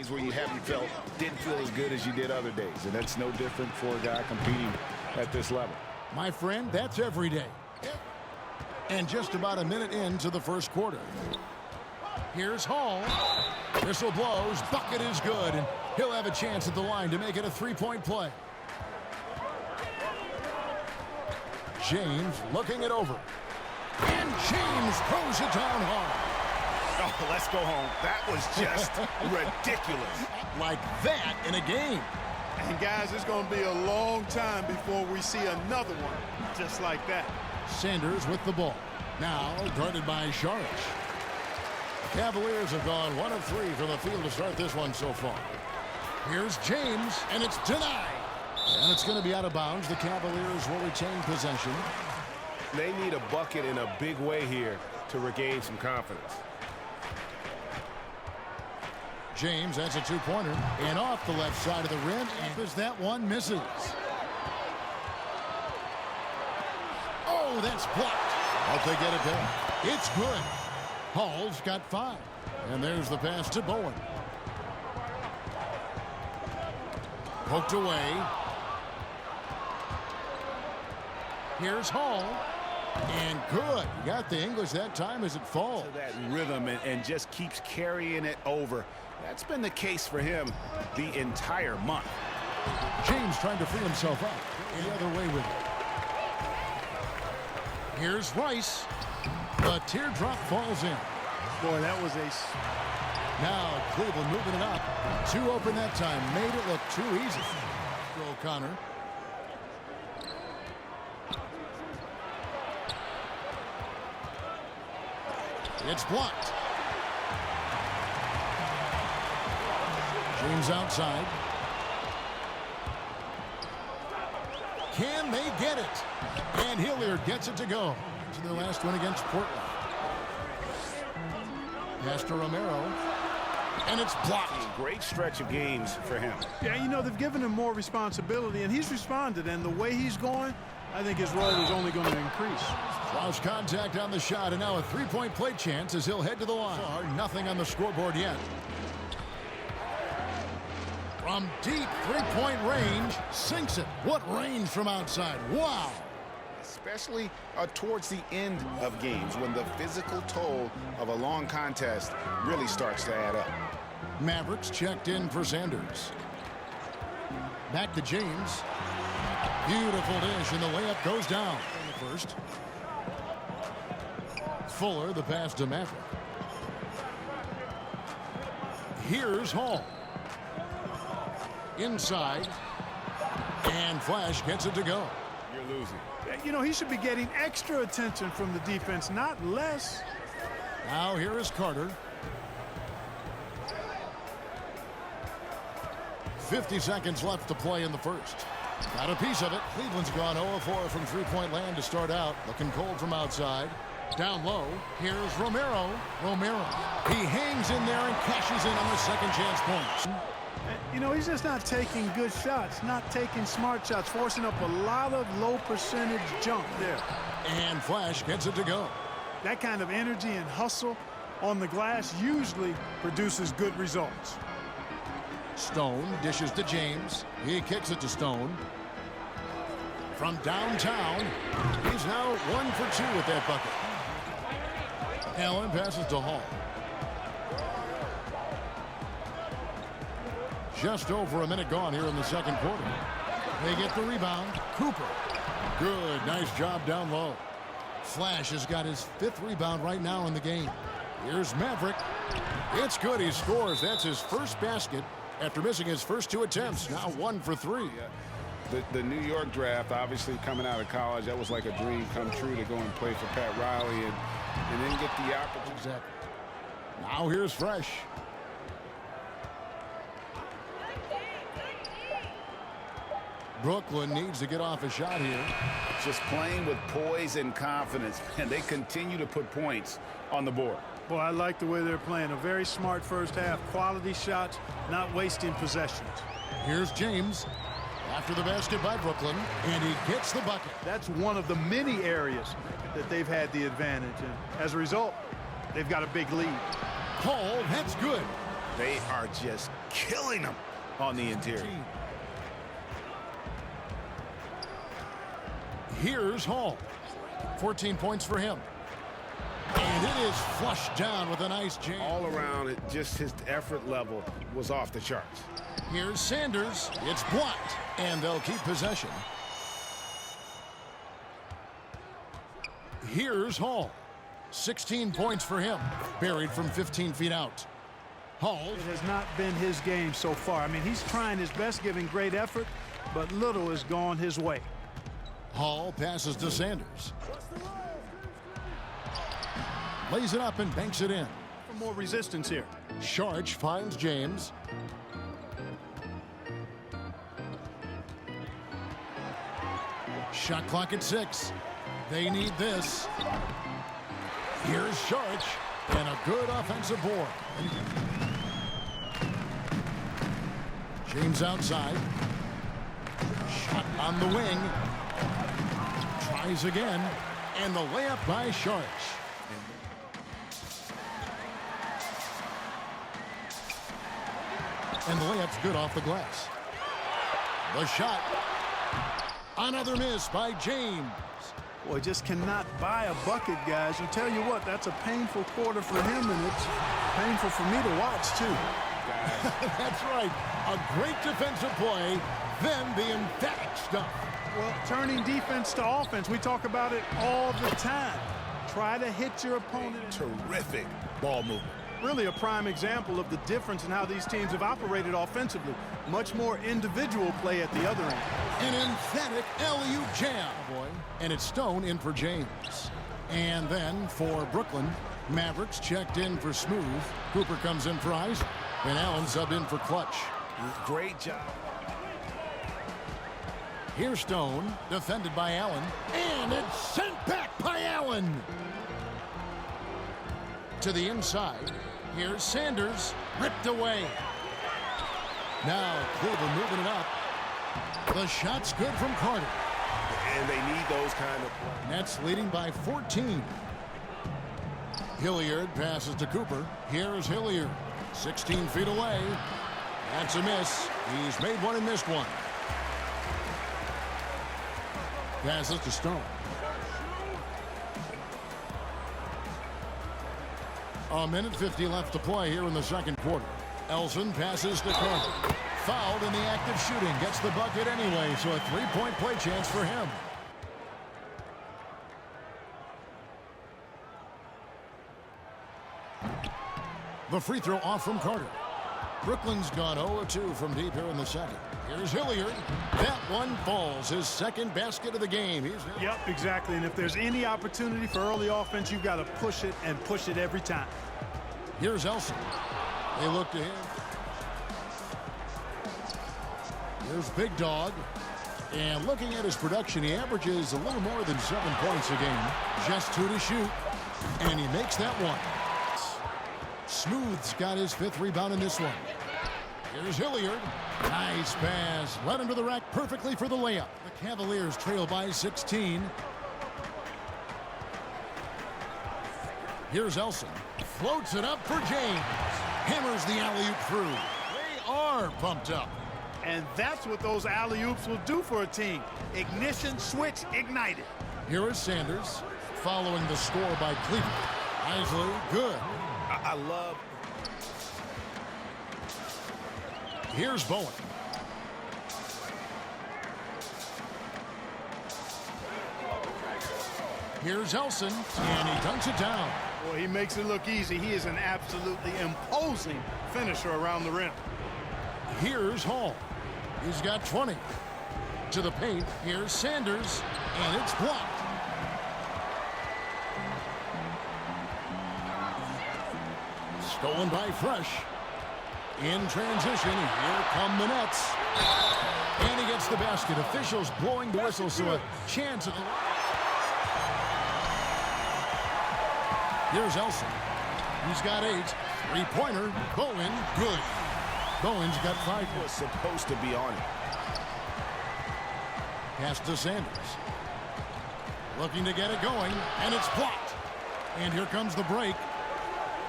days where you didn't feel as good as you did other days, and that's no different for a guy competing at this level. My friend, that's every day. And just about a minute into the first quarter. Here's Hall. Whistle blows. Bucket is good. And he'll have a chance at the line to make it a three-point play. James looking it over. And James throws it down hard. Oh, let's go home. That was just ridiculous. Like that in a game. And guys, it's going to be a long time before we see another one just like that. Sanders with the ball. Now guarded by Saric. The Cavaliers have gone 1 of 3 from the field to start this one so far. Here's James, and it's denied. And it's going to be out of bounds. The Cavaliers will retain possession. They need a bucket in a big way here to regain some confidence. James, that's a two-pointer. And off the left side of the rim, and as that one misses. Oh, that's blocked. But they get it there. It's good. Hall's got 5. And there's the pass to Bowen. Poked away. Here's Hall. And good. Got the English that time as it falls. That rhythm and just keeps carrying it over. That's been the case for him the entire month. James trying to free himself up. The other way with it. Here's Rice. The teardrop falls in. Boy, that was a... Now Cleveland moving it up. 2 open that time. Made it look too easy. O'Connor. It's blocked. James outside. Can they get it? And Hilliard gets it to go. To their last win against Portland. Pass to Romero. And it's blocked. Great stretch of games for him. Yeah, you know, they've given him more responsibility, and he's responded. And the way he's going, I think his role is only going to increase. Lost contact on the shot, and now a three-point play chance as he'll head to the line. Nothing on the scoreboard yet. From deep three-point range, sinks it. What range from outside. Wow. Especially towards the end of games when the physical toll of a long contest really starts to add up. Mavericks checked in for Sanders. Back to James. Beautiful dish, and the layup goes down in the first. Fuller, the pass to Maverick. Here's Hall. Inside. And Flash gets it to go. You're losing. You know, he should be getting extra attention from the defense, not less. Now here is Carter. 50 seconds left to play in the first. Got a piece of it. Cleveland's gone 0-4 from three-point land to start out. Looking cold from outside. Down low. Here's Romero. He hangs in there and cashes in on the second chance points. You know, he's just not taking good shots, not taking smart shots, forcing up a lot of low percentage jump there. And Flash gets it to go. That kind of energy and hustle on the glass usually produces good results. Stone dishes to James. He kicks it to Stone. From downtown, he's now 1 for 2 with that bucket. Allen passes to Hall. Just over a minute gone here in the second quarter. They get the rebound. Cooper. Good. Nice job down low. Flash has got his 5th rebound right now in the game. Here's Maverick. It's good. He scores. That's his first basket after missing his first 2 attempts. Now 1 for 3. The New York draft, obviously coming out of college, that was like a dream come true to go and play for Pat Riley and then get the opportunity. Exactly. Now here's Fresh. Brooklyn needs to get off a shot here. Just playing with poise and confidence, and they continue to put points on the board. Boy, I like the way they're playing. A very smart first half. Quality shots, not wasting possessions. Here's James. After the basket by Brooklyn, and he gets the bucket. That's one of the many areas that they've had the advantage. And as a result, they've got a big lead. Hall, that's good. They are just killing them on the interior. Here's Hall. 14 points for him. And it is flushed down with a nice jam. All around, it just his effort level was off the charts. Here's Sanders. It's blocked, and they'll keep possession. Here's Hall. 16 points for him. Buried from 15 feet out. Hall. It has not been his game so far. I mean, he's trying his best, giving great effort, but little has gone his way. Hall passes to Sanders. Lays it up and banks it in. For more resistance here. Sharch finds James. Shot clock at 6. They need this. Here's Sharch and a good offensive board. James outside. Shot on the wing. Tries again. And the layup by Sharch. And the layup's good off the glass. The shot. Another miss by James. Boy, just cannot buy a bucket, guys. You tell you what, that's a painful quarter for him, and it's painful for me to watch, too. That's right. A great defensive play, then the emphatic stuff. Well, turning defense to offense, we talk about it all the time. Try to hit your opponent. Terrific ball movement. Really a prime example of the difference in how these teams have operated offensively. Much more individual play at the other end. An emphatic alley-oop jam. And it's Stone in for James. And then for Brooklyn, Mavericks checked in for Smooth. Cooper comes in for Isaac. And Allen subbed in for Clutch. Great job. Here's Stone, defended by Allen. And it's sent back by Allen. To the inside. Here's Sanders, ripped away. Now Cleveland moving it up. The shot's good from Carter. And they need those kind of plays. Nets leading by 14. Hilliard passes to Cooper. Here's Hilliard, 16 feet away. That's a miss. He's made one and missed one. Passes to Stone. A minute 50 left to play here in the second quarter. Elson passes to Carter. Fouled in the act of shooting. Gets the bucket anyway, so a three-point play chance for him. The free throw off from Carter. Brooklyn's gone 0-2 from deep here in the second. Here's Hilliard. That one falls. His second basket of the game. Yep, exactly. And if there's any opportunity for early offense, you've got to push it and push it every time. Here's Elson. They look to him. Here's Big Dog. And looking at his production, he averages a little more than 7 points a game. Just 2 to shoot. And he makes that one. Smooth's got his 5th rebound in this one. Here's Hilliard. Nice pass. Led him to the rack perfectly for the layup. The Cavaliers trail by 16. Here's Elson. Floats it up for James. Hammers the alley-oop through. They are pumped up. And that's what those alley-oops will do for a team. Ignition, switch, ignited. Here is Sanders. Following the score by Cleveland. Isley, good. I love. Here's Bowen. Here's Elson, and he dunks it down. Boy, he makes it look easy. He is an absolutely imposing finisher around the rim. Here's Hall. He's got 20. To the paint, here's Sanders, and it's blocked. Stolen by Fresh. In transition, here come the Nets. And he gets the basket. Officials blowing the whistle, so a chance at the... Here's Elson. He's got 8. Three-pointer. Bowen, good. Bowen's got 5. Was supposed to be on it. Pass to Sanders. Looking to get it going, and it's blocked. And here comes the break.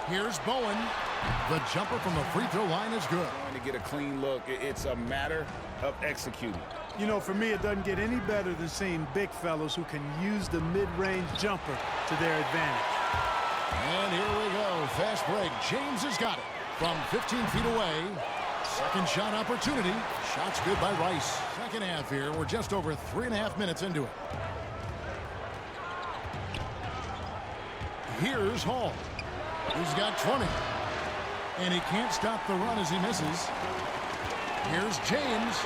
Here's Bowen. The jumper from the free throw line is good. To get a clean look, it's a matter of executing. You know, for me, it doesn't get any better than seeing big fellows who can use the mid-range jumper to their advantage. And here we go. Fast break. James has got it from 15 feet away. Second shot opportunity. Shot's good by Rice. Second half here. We're just over 3.5 minutes into it. Here's Hall. He's got 20. And he can't stop the run as he misses. Here's James.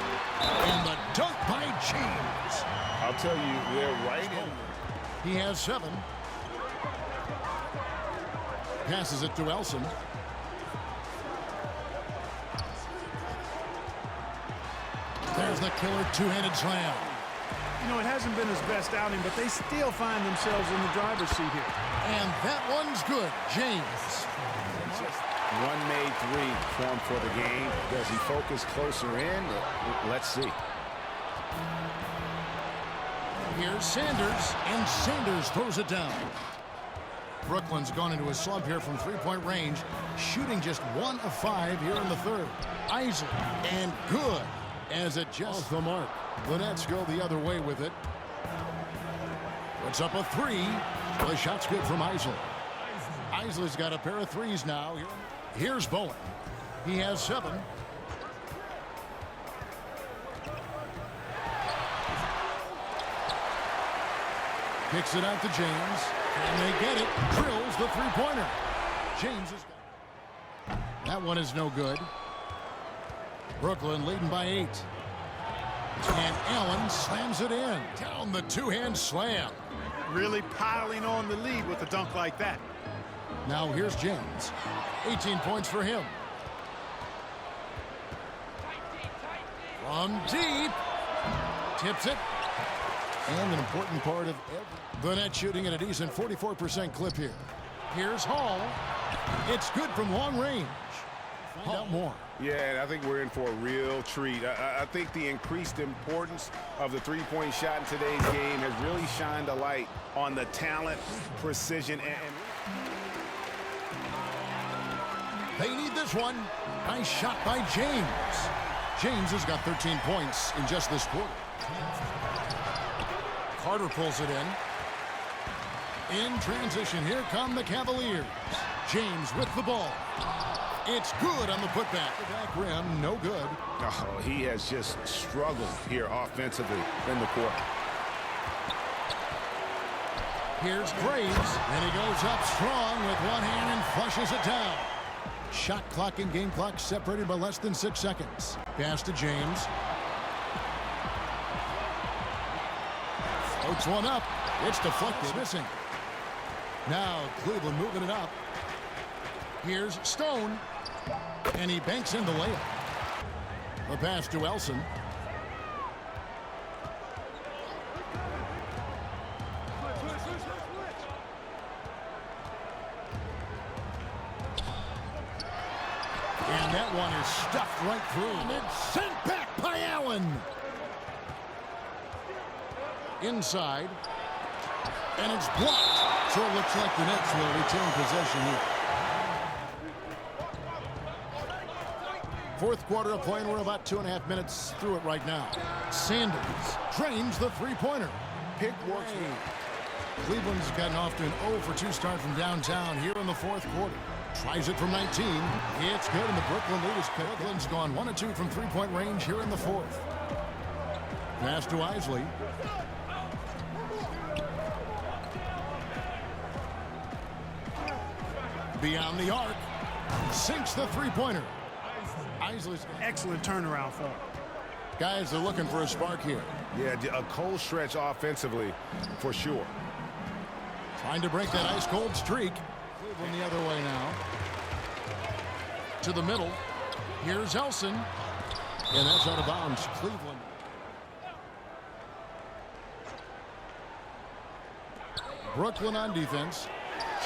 And the dunk by James. I'll tell you, they're right in. He has 7. Passes it to Elson. There's the killer two-handed slam. You know, it hasn't been his best outing, but they still find themselves in the driver's seat here. And that one's good. James. One made 3 for him for the game. Does he focus closer in? Let's see. Here's Sanders, and Sanders throws it down. Brooklyn's gone into a slump here from three-point range, shooting just 1 of 5 here in the third. Isley, and good as it just off the mark. The Nets go the other way with it. Puts up a 3. The shot's good from Isley. Isley's got a pair of 3s now. Here's Bowen. He has 7. Kicks it out to James. And they get it. Drills the three-pointer. James has got it. That one is no good. Brooklyn leading by 8. And Allen slams it in. Down the two-hand slam. Really piling on the lead with a dunk like that. Now here's James. 18 points for him. From deep. Tips it. And an important part of the net shooting at a decent 44% clip here. Here's Hall. It's good from long range. Find out more. Yeah, I think we're in for a real treat. I think the increased importance of the three-point shot in today's game has really shined a light on the talent, precision, and they need this one. Nice shot by James. James has got 13 points in just this quarter. Carter pulls it in. In transition, here come the Cavaliers. James with the ball. It's good on the putback. The back rim, no good. oh, he has just struggled here offensively in the court. Here's Graves, and he goes up strong with one hand and flushes it down. Shot clock and game clock separated by less than 6 seconds. Pass to James. Floats one up. It's deflected. Missing. Now Cleveland moving it up. Here's Stone. And he banks in the layup. The pass to Elson. And that one is stuffed right through. And it's sent back by Allen. Inside. And it's blocked. So it looks like the Nets will retain possession here. Fourth quarter of play, and we're about 2.5 minutes through it right now. Sanders drains the three-pointer. Pick works. Cleveland's gotten off to an 0-for-2 start from downtown here in the fourth quarter. Tries it from 19. It's good, and the Brooklyn lead is picked. Brooklyn's gone 1 of 2 from three-point range here in the fourth. Pass to Isley. Beyond the arc. Sinks the three-pointer. Isley's excellent turnaround for him. Guys are looking for a spark here. Yeah, a cold stretch offensively for sure. Trying to break that ice-cold streak. Cleveland the other way now. To the middle. Here's Elson. And that's out of bounds. Cleveland. Brooklyn on defense.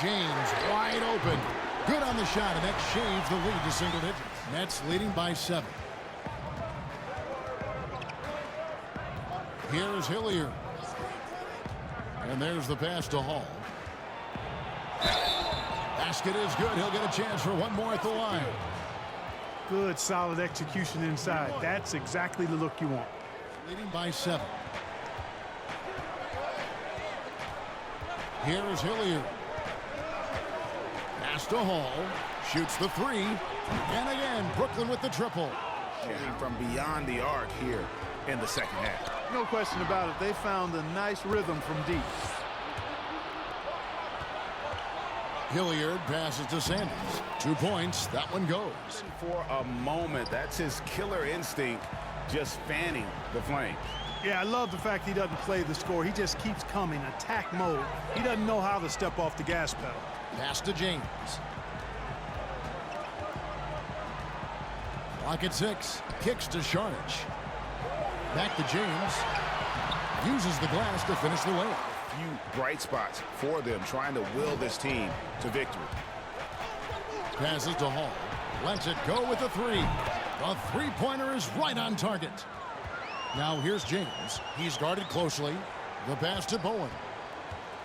James wide open. Good on the shot, and that shaves the lead to single digits. Nets leading by 7. Here's Hillier. And there's the pass to Hall. Basket is good. He'll get a chance for one more at the line. Good, solid execution inside. That's exactly the look you want. Leading by 7. Here is Hilliard. Pass to Hall. Shoots the 3. And again, Brooklyn with the triple. Shooting from beyond the arc here in the second half. No question about it. They found a nice rhythm from deep. Hilliard passes to Sanders. 2 points. That one goes. For a moment, that's his killer instinct, just fanning the Flames. Yeah, I love the fact he doesn't play the score. He just keeps coming, attack mode. He doesn't know how to step off the gas pedal. Pass to James. Clock at 6. Kicks to Sharnich. Back to James. Uses the glass to finish the layup. Few bright spots for them trying to will this team to victory. Passes to Hall. Lets it go with the 3. The three-pointer is right on target. Now here's James. He's guarded closely. The pass to Bowen.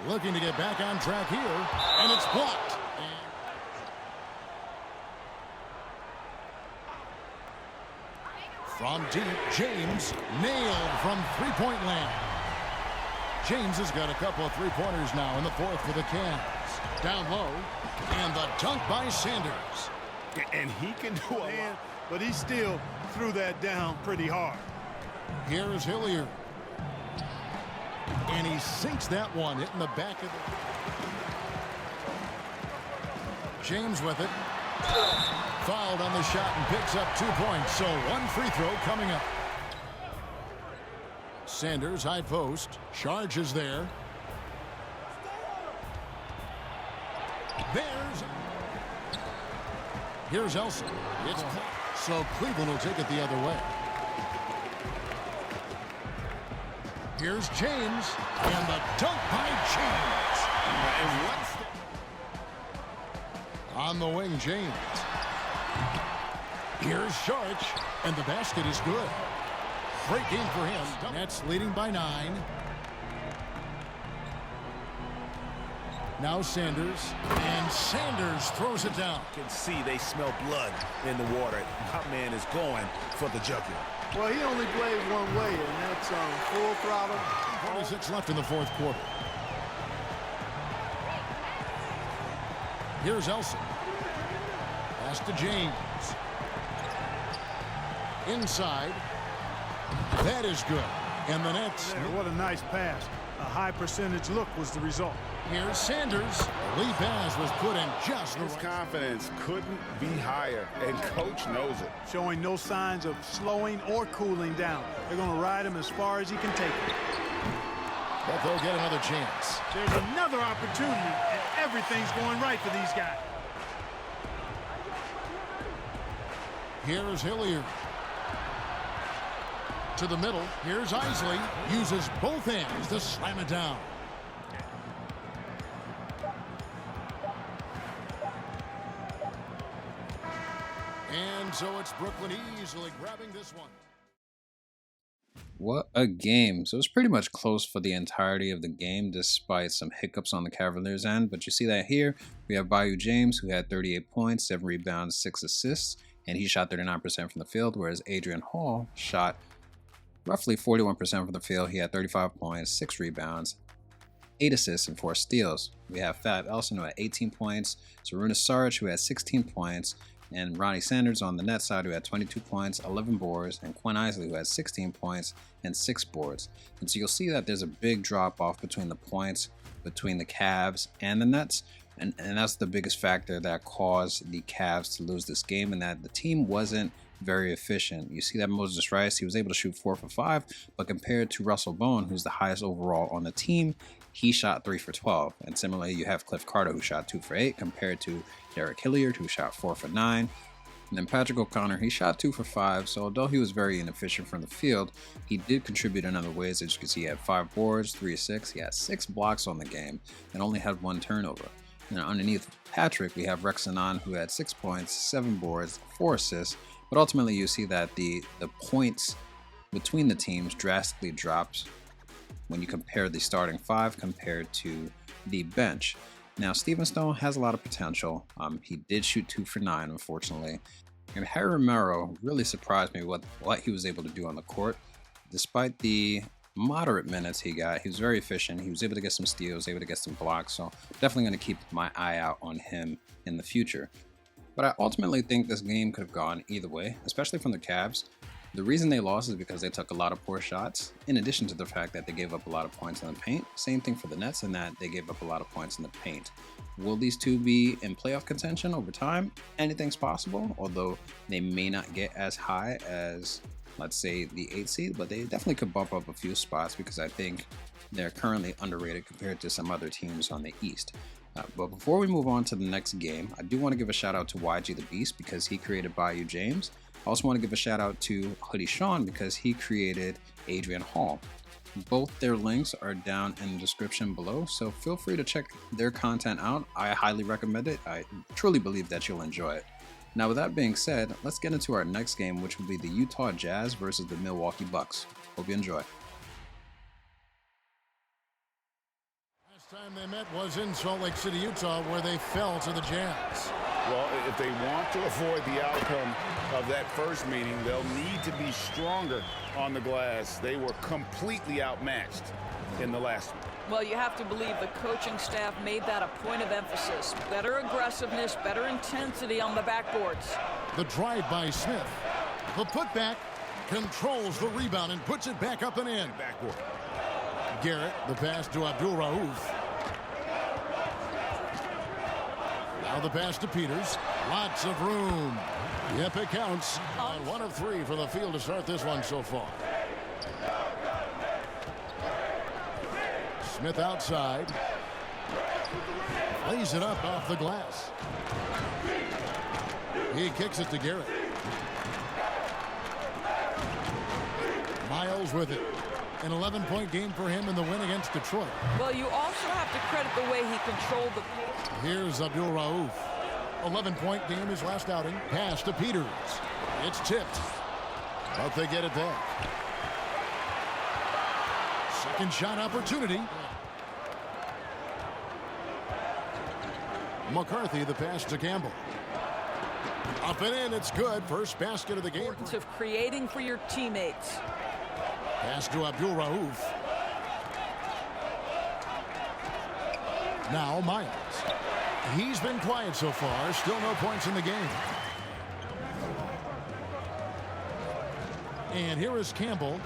Looking to get back on track here. And it's blocked. From deep, James nailed from three-point land. James has got a couple of three-pointers now in the 4th for the Cavs. Down low, and the dunk by Sanders. And he can do a lot. But he still threw that down pretty hard. Here is Hilliard. And he sinks that one, hitting the back of the... James with it. Fouled on the shot and picks up 2 points. So one free throw coming up. Sanders, high post. Charges there. Here's Elson. It's so Cleveland will take it the other way. Here's James. And the dunk by James. And on the wing, James. Here's Sharch. And the basket is good. Great game for him. Nets leading by 9. Now Sanders. And Sanders throws it down. You can see they smell blood in the water. That man is going for the jugular. Well, he only played one way, and that's on full throttle. 46 left in the 4th quarter. Here's Elson. Pass to James. Inside. That is good. And the Nets. What a nice pass. A high percentage look was the result. Here's Sanders. The lead pass was put in just the His right. confidence couldn't be higher, and coach knows it. Showing no signs of slowing or cooling down. They're going to ride him as far as he can take it. But they'll get another chance. There's another opportunity, and everything's going right for these guys. Here is Hilliard. To the middle. Here's Isley. Uses both hands to slam it down. And so it's Brooklyn easily grabbing this one. What a game. So it was pretty much close for the entirety of the game despite some hiccups on the Cavaliers' end. But you see that here. We have Bayu James, who had 38 points, 7 rebounds, 6 assists. And he shot 39% from the field, whereas Adrian Hall shot roughly 41% from the field. He had 35 points, 6 rebounds, 8 assists, and 4 steals. We have Fab Elson, who had 18 points, Sarunas Saric, who had 16 points, and Ronnie Sanders on the net side, who had 22 points, 11 boards, and Quinn Isley, who had 16 points and 6 boards. And so you'll see that there's a big drop off between the points between the Cavs and the Nets. And that's the biggest factor that caused the Cavs to lose this game, and that the team wasn't very efficient. You see that Moses Rice, he was able to shoot 4 for 5, but compared to Russell Bowen, who's the highest overall on the team, he shot 3 for 12. And similarly, you have Cliff Carter, who shot 2 for 8, compared to Derek Hilliard, who shot 4 for 9. And then Patrick O'Connor, he shot 2 for 5. So although he was very inefficient from the field, he did contribute in other ways. As you can see, he had 5 boards, 3 assists. He had 6 blocks on the game and only had 1 turnover. And underneath Patrick, we have Rex Anand, who had 6 points, 7 boards, 4 assists. But ultimately, you see that the points between the teams drastically drops when you compare the starting 5 compared to the bench. Now, Steven Stone has a lot of potential. He did shoot 2 for 9, unfortunately. And Harry Romero really surprised me with what he was able to do on the court. Despite the moderate minutes he got, he was very efficient. He was able to get some steals, able to get some blocks. So definitely going to keep my eye out on him in the future. But I ultimately think this game could have gone either way, especially from the Cavs. The reason they lost is because they took a lot of poor shots, in addition to the fact that they gave up a lot of points in the paint. Same thing for the Nets in that they gave up a lot of points in the paint. Will these two be in playoff contention over time? Anything's possible, although they may not get as high as, let's say, the 8th seed, but they definitely could bump up a few spots because I think they're currently underrated compared to some other teams on the East. But before we move on to the next game, I do want to give a shout out to YG the Beast because he created Bayu James. I also want to give a shout out to Hoodie Sean because he created Adrian Hall. Both their links are down in the description below, so feel free to check their content out. I highly recommend it. I truly believe that you'll enjoy it. Now, with that being said, let's get into our next game, which will be the Utah Jazz versus the Milwaukee Bucks. Hope you enjoy. Last time they met was in Salt Lake City, Utah, where they fell to the Jazz. Well, if they want to avoid the outcome of that first meeting, they'll need to be stronger on the glass. They were completely outmatched in the last one. Well, you have to believe the coaching staff made that a point of emphasis. Better aggressiveness, better intensity on the backboards. The drive by Smith. The putback controls the rebound and puts it back up and in. Backboard. Garrett, the pass to Abdul-Rauf. Now the pass to Peters. Lots of room. Yep, it counts. On 1 of 3 for the field to start this one so far. Smith outside. Lays it up off the glass. He kicks it to Garrett. Miles with it. An 11-point game for him in the win against Detroit. Well, you also have to credit the way he controlled the pace. Here's Abdul-Rauf. 11-point game his last outing. Pass to Peters. It's tipped. But they get it back. Second shot opportunity. McCarthy, the pass to Campbell. Up and in, it's good. First basket of the game. Importance of creating for your teammates. Pass to Abdul-Rauf. Now Miles. He's been quiet so far. Still no points in the game. And here is Campbell.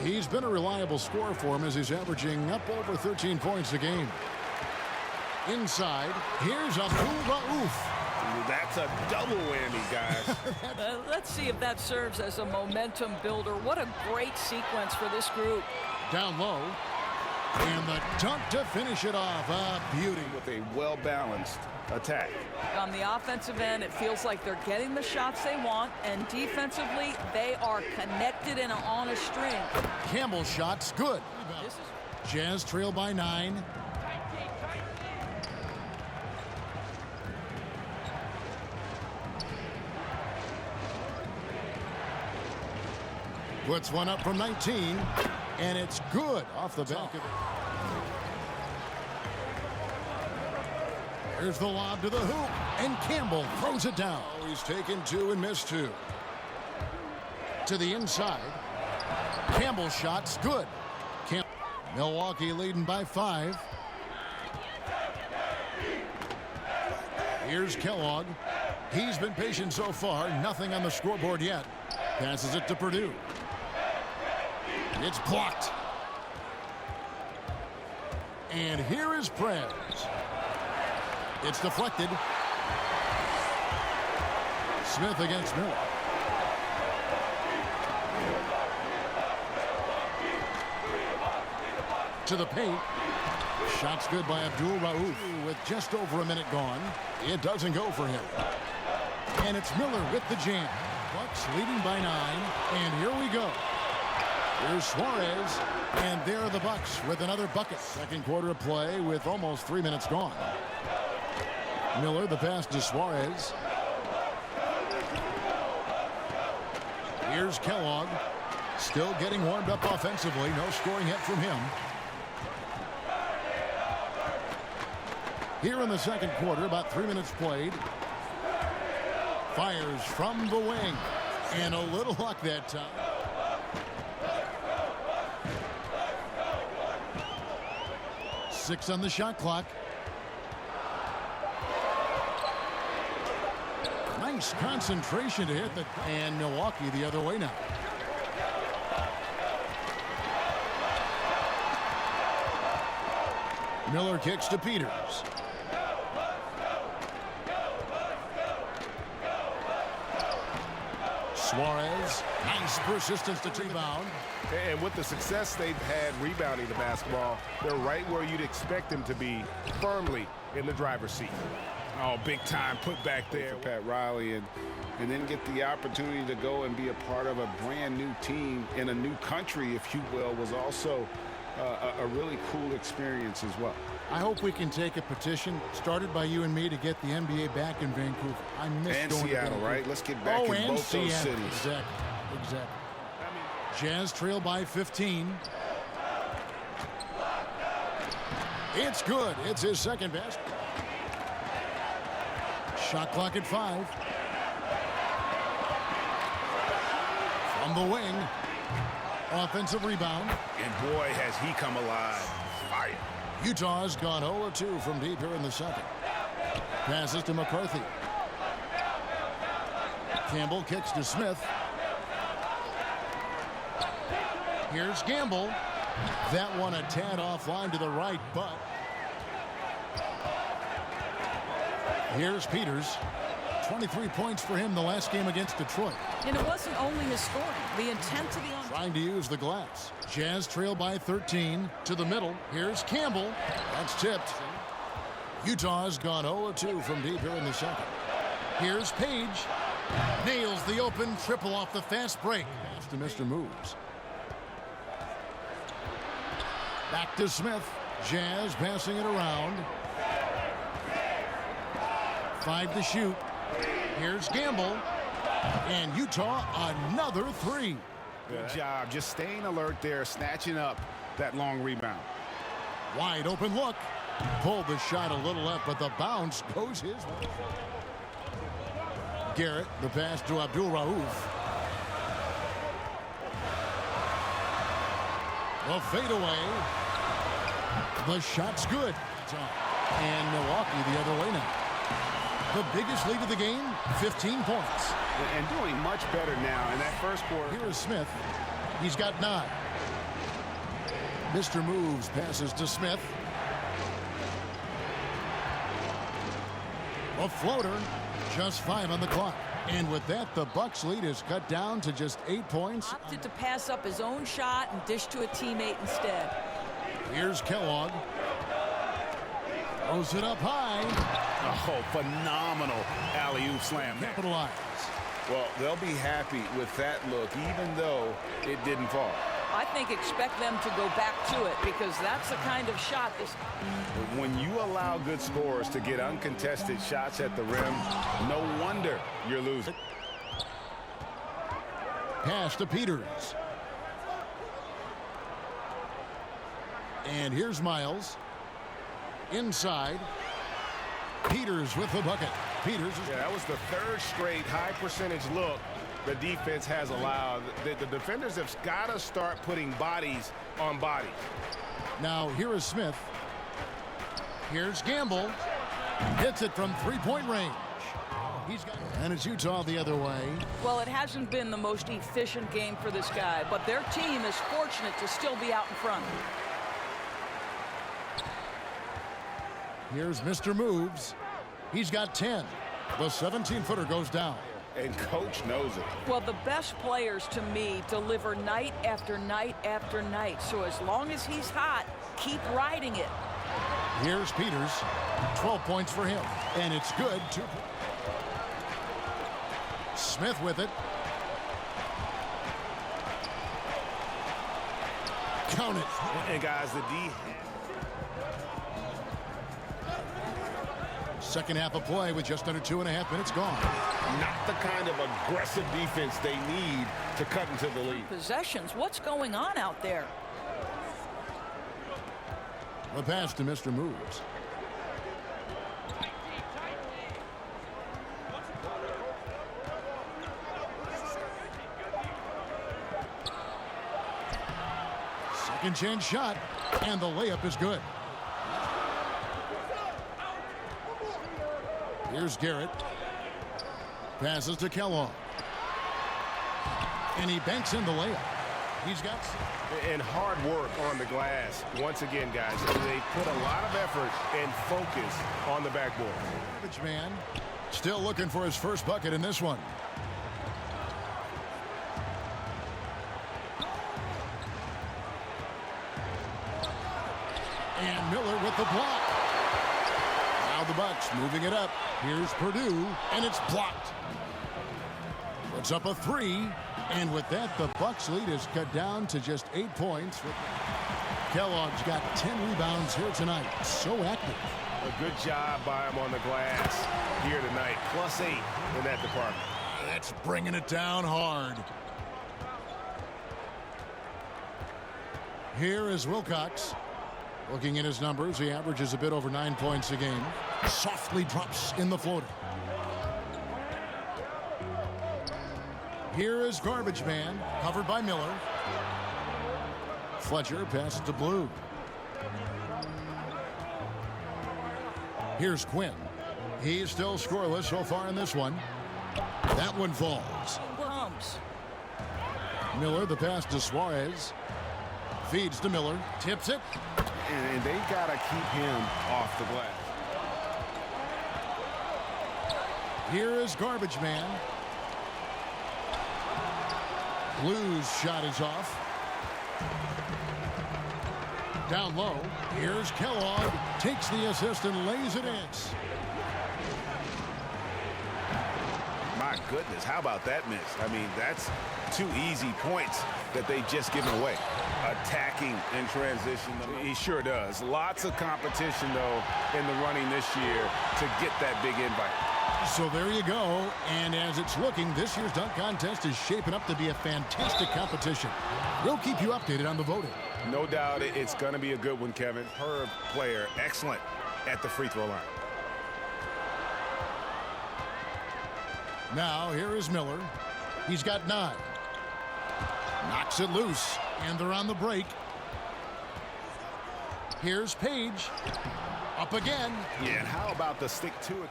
He's been a reliable scorer for him as he's averaging up over 13 points a game. Inside, here's Abdul-Rauf. That's a double whammy, guys. Let's see if that serves as a momentum builder. What a great sequence for this group. Down low. And the dunk to finish it off. A beauty. With a well-balanced attack. On the offensive end, it feels like they're getting the shots they want, and defensively, they are connected and on a string. Campbell's shot's good. Jazz trail by 9. Puts one up from 19, and it's good off the back of it. Here's the lob to the hoop, and Campbell throws it down. Oh, he's taken 2 and missed 2. To the inside. Campbell's shot's good. Milwaukee leading by 5. Here's Kellogg. He's been patient so far. Nothing on the scoreboard yet. Passes it to Purdue. It's blocked. And here is Prez. It's deflected. Smith against Miller. To the paint. Shot's good by Abdul-Rauf. With just over a minute gone, it doesn't go for him. And it's Miller with the jam. Bucks leading by 9. And here we go. Here's Suarez, and there are the Bucks with another bucket. Second quarter of play with almost 3 minutes gone. Miller, the pass to Suarez. Here's Kellogg, still getting warmed up offensively. No scoring yet from him. Here in the second quarter, about 3 minutes played. Fires from the wing. And a little luck that time. Six on the shot clock. Nice concentration to hit that. And Milwaukee the other way now. Miller kicks to Peters. Suarez, nice persistence to rebound. And with the success they've had rebounding the basketball, they're right where you'd expect them to be, firmly in the driver's seat. Oh, big time put back there for Pat Riley, and then get the opportunity to go and be a part of a brand new team in a new country, if you will, was also a really cool experience as well. I hope we can take a petition started by you and me to get the NBA back in Vancouver. I miss and going Seattle, to right? Let's get back in both those cities. Exactly. Jazz trail by 15. It's good. It's his second best. Shot clock at 5. From the wing. Offensive rebound. And boy, has he come alive. Fire. Utah's gone 0-2 from deep here in the second. Passes to McCarthy. Campbell kicks to Smith. Here's Gamble. That one a tad offline to the right, but here's Peters. 23 points for him the last game against Detroit. And it wasn't only his scoring, the intensity on trying to use the glass. Jazz trail by 13 to the middle. Here's Campbell. That's tipped. Utah's gone 0-2 from deep here in the second. Here's Page. Nails the open triple off the fast break. Pass to Mr. Moves. Back to Smith. Jazz passing it around. 5 to shoot. Here's Gamble. And Utah another 3. Good job. Just staying alert there, snatching up that long rebound. Wide open look. Pulled the shot a little left, but the bounce goes his way. Garrett, the pass to Abdul-Rauf. The fadeaway. The shot's good. And Milwaukee the other way now. The biggest lead of the game, 15 points. And doing much better now in that first quarter. Here is Smith. He's got 9. Mr. Moves passes to Smith. A floater. Just 5 on the clock. And with that, the Bucks lead is cut down to just 8 points. Opted to pass up his own shot and dish to a teammate instead. Here's Kellogg. Throws it up high. Oh, phenomenal alley-oop slam. Capitalize. Well, they'll be happy with that look, even though it didn't fall. I think expect them to go back to it because that's the kind of shot this. When you allow good scorers to get uncontested shots at the rim, no wonder you're losing. Pass to Peters. And here's Miles. Inside. Peters with the bucket. Peters. Yeah, that was the 3rd straight high percentage look the defense has allowed. The defenders have got to start putting bodies on bodies. Now here is Smith. Here's Gamble. Hits it from 3-point range. And it's Utah the other way. Well, it hasn't been the most efficient game for this guy, but their team is fortunate to still be out in front. Here's Mr. Moves. He's got 10. The 17-footer goes down. And coach knows it. Well, the best players to me deliver night after night after night. So as long as he's hot, keep riding it. Here's Peters. 12 points for him. And it's good. Smith with it. Count it. And guys, the D. Second half of play with just under 2.5 minutes gone. Not the kind of aggressive defense they need to cut into the lead. Possessions, what's going on out there? The pass to Mr. Moves. Second chance shot, and the layup is good. Here's Garrett. Passes to Kellogg. And he banks in the layup. He's got... And hard work on the glass. Once again, guys, they put a lot of effort and focus on the backboard. Garbage man still looking for his first bucket in this one. And Miller with the block. Now the Bucks moving it up. Here's Purdue, and it's blocked. Puts up a three, and with that, the Bucks lead is cut down to just 8 points. Kellogg's got 10 rebounds here tonight. So active. A good job by him on the glass here tonight. +8 in that department. That's bringing it down hard. Here is Wilcox. Looking at his numbers, he averages a bit over 9 points a game. Softly drops in the floater. Here is Garbage Man, covered by Miller. Fletcher passes to Blue. Here's Quinn. He's still scoreless so far in this one. That one falls. Miller, the pass to Suarez. Feeds to Miller, tips it. And they got to keep him off the glass. Here is Garbage Man. Blue's shot is off. Down low. Here's Kellogg. Takes the assist and lays it in. My goodness, how about that miss? I mean, that's 2 easy points that they just given away. Attacking in transition. He sure does. Lots of competition, though, in the running this year to get that big invite. So there you go. And as it's looking, this year's dunk contest is shaping up to be a fantastic competition. We'll keep you updated on the voting. No doubt it's going to be a good one, Kevin. Herb player, excellent at the free throw line. Now, here is Miller. He's got 9. Knocks it loose, and they're on the break. Here's Page. Up again. Yeah, and how about the stick to it?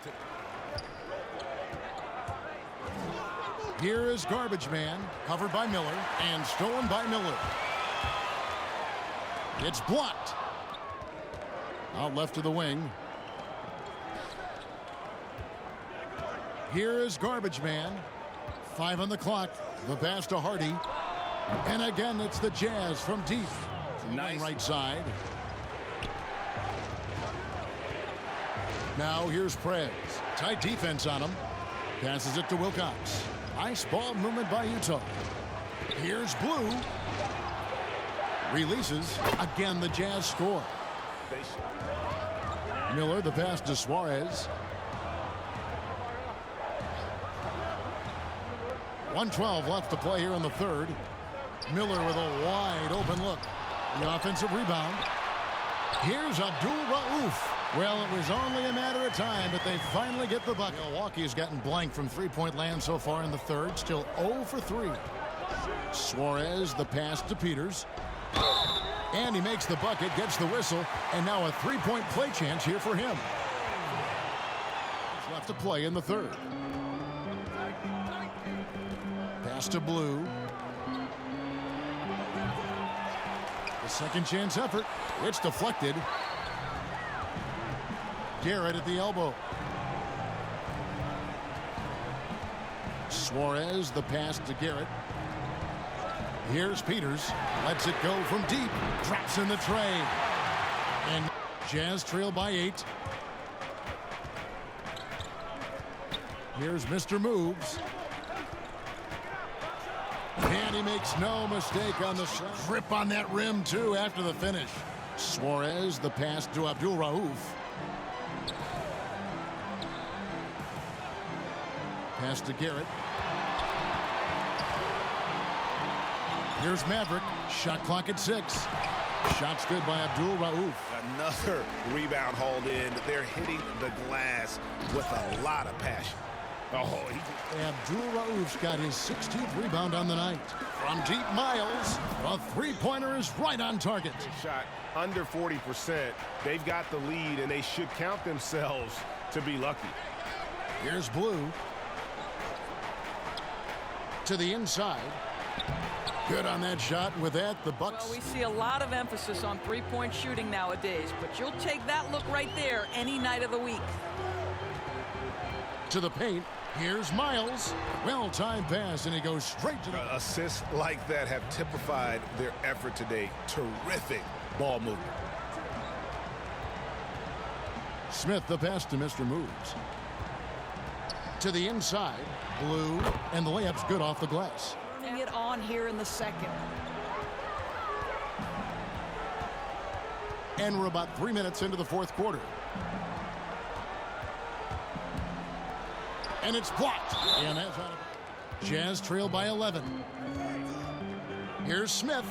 Here is Garbage Man, covered by Miller, and stolen by Miller. It's blocked. Out left to the wing. Here is Garbage Man. 5 on the clock. The pass to Hardy. And again, it's the Jazz from deep. Nice. Right side. Now here's Prez. Tight defense on him. Passes it to Wilcox. Nice ball movement by Utah. Here's Blue. Releases. Again, the Jazz score. Miller, the pass to Suarez. 1:12 left to play here in the third. Miller with a wide open look. The offensive rebound. Here's Abdul-Rauf. Well, it was only a matter of time, but they finally get the bucket. Milwaukee has gotten blank from three-point land so far in the third. Still 0 for 3. Suarez, the pass to Peters. And he makes the bucket, gets the whistle, and now a three-point play chance here for him. Left to play in the third. Pass to Blue. The second chance effort. It's deflected. Garrett at the elbow. Suarez, the pass to Garrett. Here's Peters. Lets it go from deep. Drops in the tray. And Jazz trail by 8. Here's Mr. Moves. And he makes no mistake on the shot. Grip on that rim, too, after the finish. Suarez, the pass to Abdul-Rauf. Pass to Garrett. Here's Maverick. Shot clock at 6. Shot's good by Abdul-Rauf. Another rebound hauled in. They're hitting the glass with a lot of passion. Oh, Abdul-Rauf's got his 16th rebound on the night. From deep, Miles. A three-pointer is right on target. shot under 40%. They've got the lead, and they should count themselves to be lucky. Here's Blue. To the inside. Good on that shot. With that, the Bucks. Well, we see a lot of emphasis on three-point shooting nowadays, but you'll take that look right there any night of the week. To the paint. Here's Miles. Well-timed pass, and he goes straight to the... Assists like that have typified their effort today. Terrific ball movement. Smith, the pass to Mr. Moves. To the inside. Blue, and the layup's good off the glass. Turning it on here in the second. And we're about 3 minutes into the fourth quarter. And it's blocked. And that's out of... Jazz trail by 11. Here's Smith.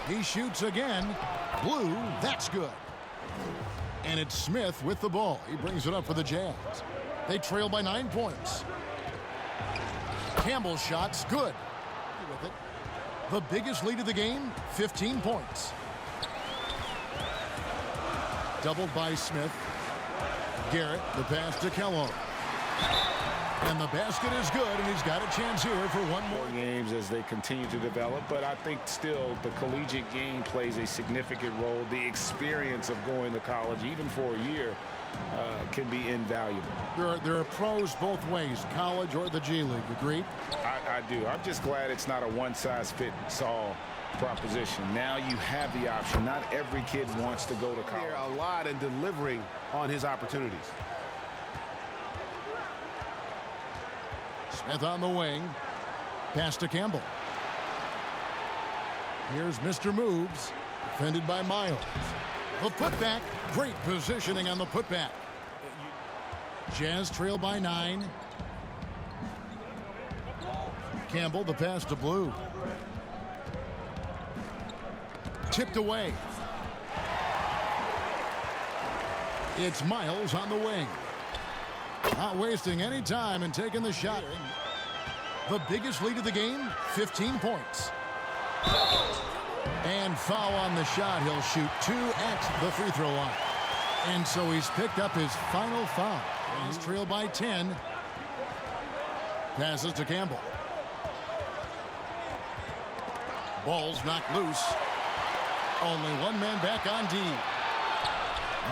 He shoots again. Blue, that's good. And it's Smith with the ball. He brings it up for the Jazz. They trail by 9 points. Campbell's shot's good. With it. The biggest lead of the game, 15 points. Doubled by Smith. Garrett, the pass to Kellogg. And the basket is good, and he's got a chance here for one more. Games as they continue to develop, but I think still the collegiate game plays a significant role. The experience of going to college, even for a year, can be invaluable. There are pros both ways, college or the G League. Agreed? I do. I'm just glad it's not a one-size-fits-all proposition. Now you have the option. Not every kid wants to go to college. A lot in delivering on his opportunities. Smith on the wing. Pass to Campbell. Here's Mr. Moves. Defended by Miles. The putback. Great positioning on the putback. Jazz trail by 9. Campbell, the pass to Blue. Tipped away. It's Miles on the wing. Not wasting any time and taking the shot. The biggest lead of the game, 15 points. And foul on the shot. He'll shoot 2 at the free throw line. And so he's picked up his final foul. He's trailed by 10. Passes to Campbell. Ball's knocked loose. Only one man back on D.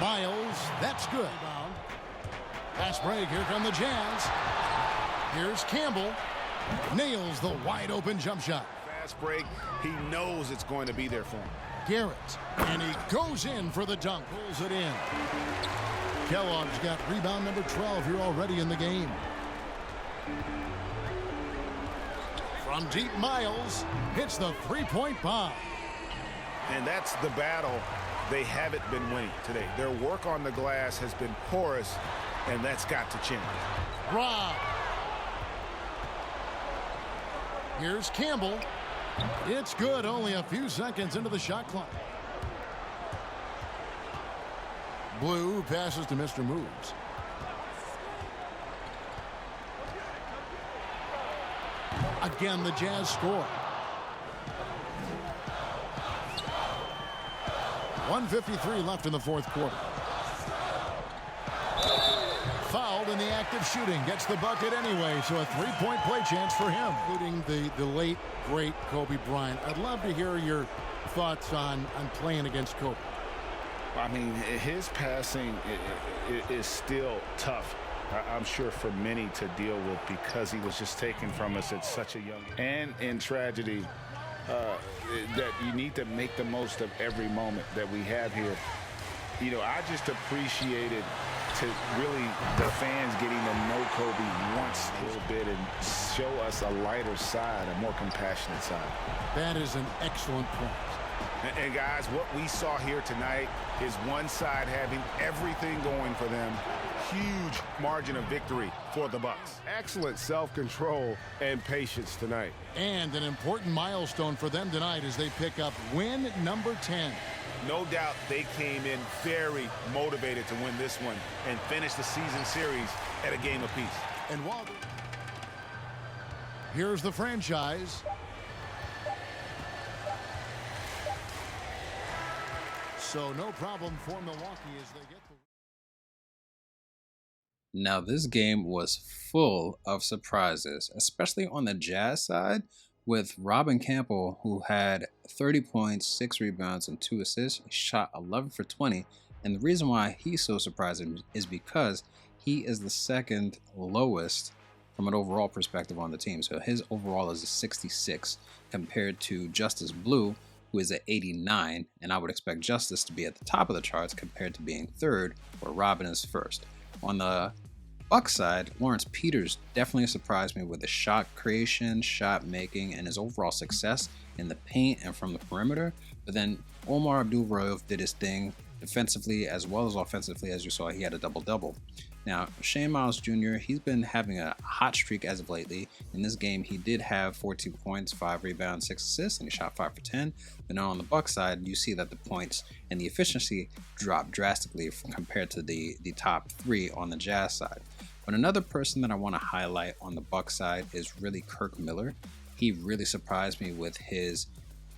Miles, that's good. Pass break, here come the Jazz. Here's Campbell. Nails the wide open jump shot. Fast break, he knows it's going to be there for him. Garrett, and he goes in for the dunk. Pulls it in. Kellogg's got rebound number 12 here already in the game. From deep, Miles hits the three-point bomb. And that's the battle they haven't been winning today. Their work on the glass has been porous, and that's got to change. Rob. Here's Campbell. It's good, only a few seconds into the shot clock. Blue passes to Mr. Moves. Again, the Jazz score. 1:53 left in the fourth quarter. Fouled in the act of shooting. Gets the bucket anyway, so a three-point play chance for him. Including the late, great Kobe Bryant. I'd love to hear your thoughts on playing against Kobe. I mean, his passing is still tough, I'm sure, for many to deal with because he was just taken from us at such a young age. And in tragedy, that you need to make the most of every moment that we have here. You know, I just appreciated to really the fans getting to know Kobe once a little bit and show us a lighter side, a more compassionate side. That is an excellent point. And guys, what we saw here tonight is one side having everything going for them. Huge margin of victory for the Bucks. Excellent self-control and patience tonight. And an important milestone for them tonight as they pick up win number 10. No doubt they came in very motivated to win this one and finish the season series at a game apiece. And while here's the franchise. So no problem for Milwaukee as they get the... Now, this game was full of surprises, especially on the Jazz side, with Robin Campbell, who had 30 points, 6 rebounds, and 2 assists. He shot 11 for 20. And the reason why he's so surprising is because he is the second lowest from an overall perspective on the team. So his overall is a 66 compared to Justice Blue, who is at 89. And I would expect Justice to be at the top of the charts compared to being third, where Robin is first. On the Bucks side, Lawrence Peters definitely surprised me with his shot creation, shot making, and his overall success in the paint and from the perimeter. But then Omar Abdul-Rauf did his thing defensively as well as offensively. As you saw, he had a double-double. Now, Shane Miles Jr., he's been having a hot streak as of lately. In this game, he did have 14 points, 5 rebounds, 6 assists, and he shot 5 for 10. But now on the Bucks side, you see that the points and the efficiency dropped drastically compared to the top 3 on the Jazz side. But another person that I want to highlight on the Bucks side is really Kirk Miller. He really surprised me with his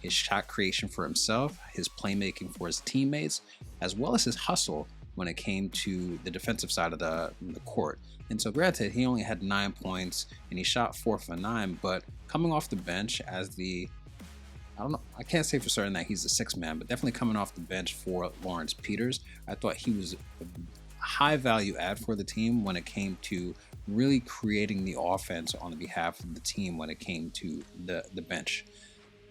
shot creation for himself, his playmaking for his teammates, as well as his hustle when it came to the defensive side of the court. And so granted, he only had 9 points and he shot 4 for 9, but coming off the bench as I can't say for certain that he's the 6th man, but definitely coming off the bench for Lawrence Peters, I thought he was a high value add for the team when it came to really creating the offense on the behalf of the team when it came to the bench.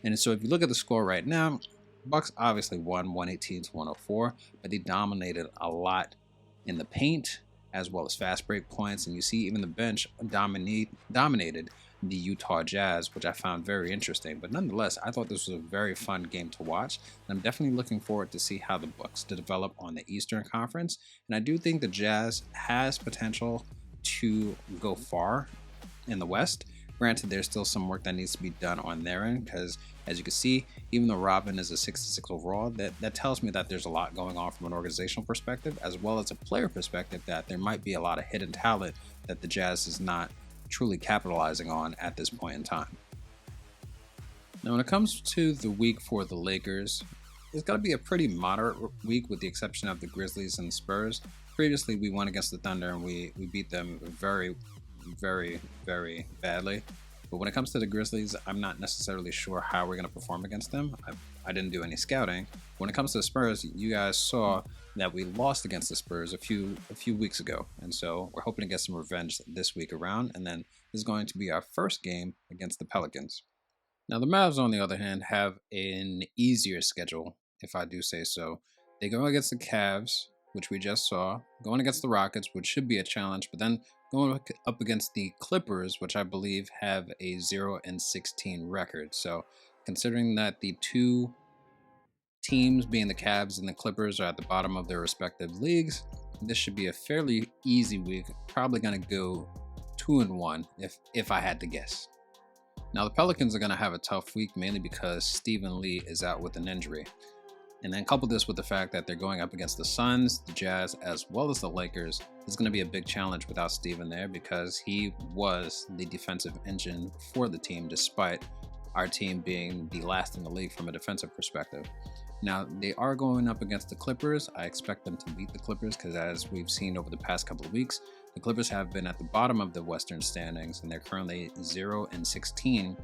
And so if you look at the score right now, Bucks obviously won 118-104, but they dominated a lot in the paint as well as fast break points. And you see even the bench dominated the Utah Jazz, which I found very interesting. But nonetheless, I thought this was a very fun game to watch. And I'm definitely looking forward to see how the Bucks develop on the Eastern Conference. And I do think the Jazz has potential to go far in the West. Granted, there's still some work that needs to be done on their end because, as you can see, even though Robin is a 66 overall, that tells me that there's a lot going on from an organizational perspective as well as a player perspective, that there might be a lot of hidden talent that the Jazz is not truly capitalizing on at this point in time. Now, when it comes to the week for the Lakers, it's got to be a pretty moderate week with the exception of the Grizzlies and the Spurs. Previously, we won against the Thunder and we beat them very, very, very badly. But when it comes to the Grizzlies, I'm not necessarily sure how we're going to perform against them. I didn't do any scouting. When it comes to the Spurs, you guys saw that we lost against the Spurs a few weeks ago. And so we're hoping to get some revenge this week around. And then this is going to be our first game against the Pelicans. Now, the Mavs, on the other hand, have an easier schedule, if I do say so. They go against the Cavs, which we just saw, going against the Rockets, which should be a challenge, but then going up against the Clippers, which I believe have a 0-16 record. So considering that the two teams, being the Cavs and the Clippers, are at the bottom of their respective leagues, this should be a fairly easy week. Probably going to go 2-1 if I had to guess. Now, the Pelicans are going to have a tough week, mainly because Stephen Lee is out with an injury. And then couple this with the fact that they're going up against the Suns, the Jazz, as well as the Lakers. It's going to be a big challenge without Stephen there because he was the defensive engine for the team, despite our team being the last in the league from a defensive perspective. Now, they are going up against the Clippers. I expect them to beat the Clippers because, as we've seen over the past couple of weeks, the Clippers have been at the bottom of the Western standings and they're currently 0-16.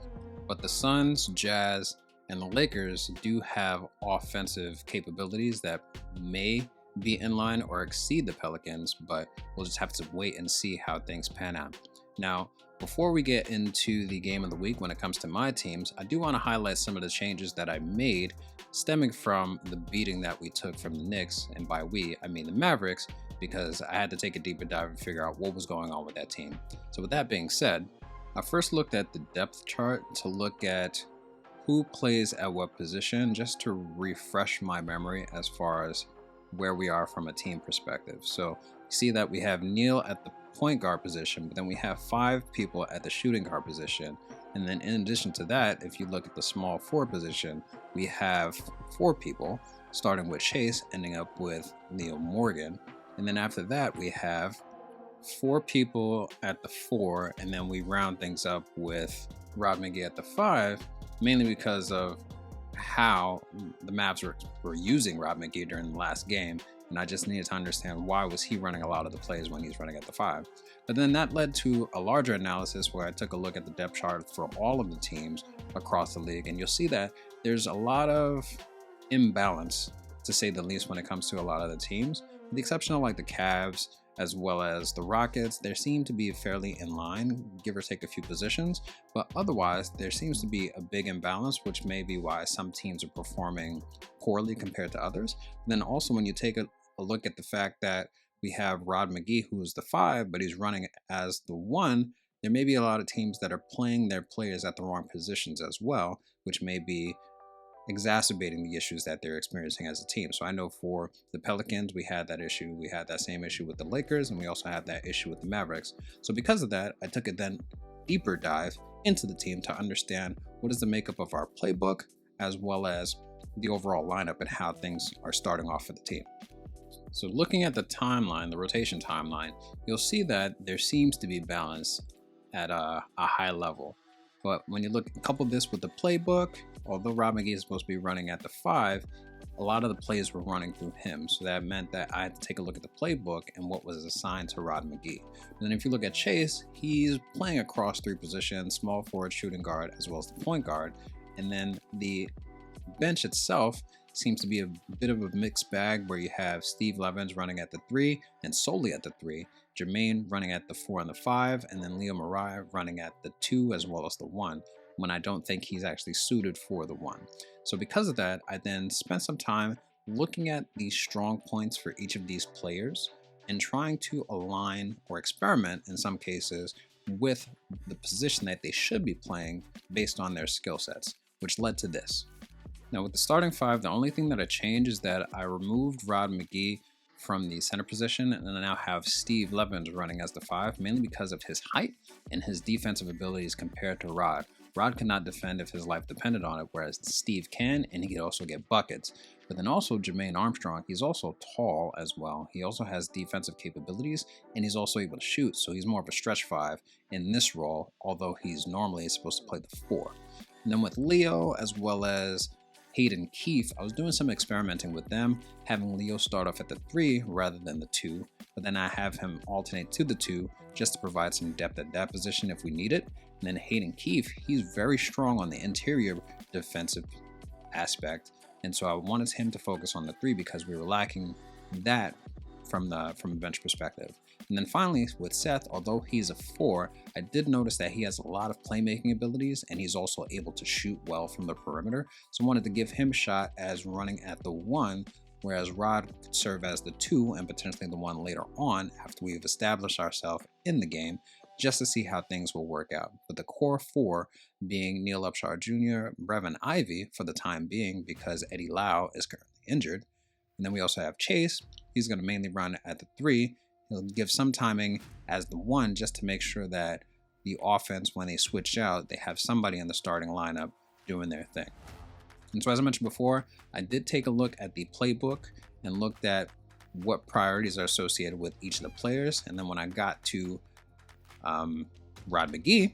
But the Suns, Jazz, and the Lakers do have offensive capabilities that may be in line or exceed the Pelicans, but we'll just have to wait and see how things pan out. Now, before we get into the game of the week when it comes to my teams, I do want to highlight some of the changes that I made stemming from the beating that we took from the Knicks, and by we, I mean the Mavericks, because I had to take a deeper dive and figure out what was going on with that team. So with that being said, I first looked at the depth chart to look at who plays at what position, just to refresh my memory as far as where we are from a team perspective. So you see that we have Neil at the point guard position, but then we have 5 people at the shooting guard position. And then in addition to that, if you look at the small forward position, we have 4 people, starting with Chase, ending up with Neil Morgan. And then after that, we have 4 people at the 4, and then we round things up with Rod McGee at the 5, mainly because of how the Mavs were using Rod McGee during the last game, and I just needed to understand why was he running a lot of the plays when he's running at the 5. But then that led to a larger analysis where I took a look at the depth chart for all of the teams across the league, and you'll see that there's a lot of imbalance, to say the least, when it comes to a lot of the teams, with the exception of like the Cavs as well as the Rockets. They seem to be fairly in line, give or take a few positions, but otherwise there seems to be a big imbalance, which may be why some teams are performing poorly compared to others. And then also when you take a look at the fact that we have Rod McGee, who is the 5, but he's running as the 1, there may be a lot of teams that are playing their players at the wrong positions as well, which may be exacerbating the issues that they're experiencing as a team. So I know for the Pelicans, we had that issue. We had that same issue with the Lakers, and we also had that issue with the Mavericks. So because of that, I took a then deeper dive into the team to understand what is the makeup of our playbook, as well as the overall lineup and how things are starting off for the team. So looking at the timeline, the rotation timeline, you'll see that there seems to be balance at a high level. But when you couple this with the playbook, although Rod McGee is supposed to be running at the 5, a lot of the plays were running through him. So that meant that I had to take a look at the playbook and what was assigned to Rod McGee. And then if you look at Chase, he's playing across 3 positions, small forward, shooting guard, as well as the point guard. And then the bench itself seems to be a bit of a mixed bag, where you have Steve Levens running at the 3 and solely at the 3, Jermaine running at the 4 and the 5, and then Leo Mariah running at the 2 as well as the 1, when I don't think he's actually suited for the 1. So because of that, I then spent some time looking at the strong points for each of these players and trying to align or experiment in some cases with the position that they should be playing based on their skill sets, which led to this. Now with the starting 5, the only thing that I changed is that I removed Rod McGee from the center position, and I now have Steve Levens running as the 5, mainly because of his height and his defensive abilities compared to Rod. Rod cannot defend if his life depended on it, whereas Steve can, and he can also get buckets. But then also Jermaine Armstrong, he's also tall as well. He also has defensive capabilities, and he's also able to shoot, so he's more of a stretch 5 in this role, although he's normally supposed to play the 4. And then with Leo, as well as Hayden Keefe, I was doing some experimenting with them, having Leo start off at the 3 rather than the 2, but then I have him alternate to the 2 just to provide some depth at that position if we need it. And then Hayden Keefe, he's very strong on the interior defensive aspect, and so I wanted him to focus on the 3 because we were lacking that from a bench perspective. And then finally with Seth, although he's a 4, I did notice that he has a lot of playmaking abilities, and he's also able to shoot well from the perimeter. So I wanted to give him a shot as running at the 1, whereas Rod could serve as the 2 and potentially the 1 later on after we've established ourselves in the game, just to see how things will work out. But the core 4 being Neil Upshaw Jr., Brevin Ivy for the time being because Eddie Lau is currently injured. And then we also have Chase. He's going to mainly run at the 3. He'll give some timing as the 1 just to make sure that the offense, when they switch out, they have somebody in the starting lineup doing their thing. And so as I mentioned before, I did take a look at the playbook and looked at what priorities are associated with each of the players. And then when I got to Rod McGee,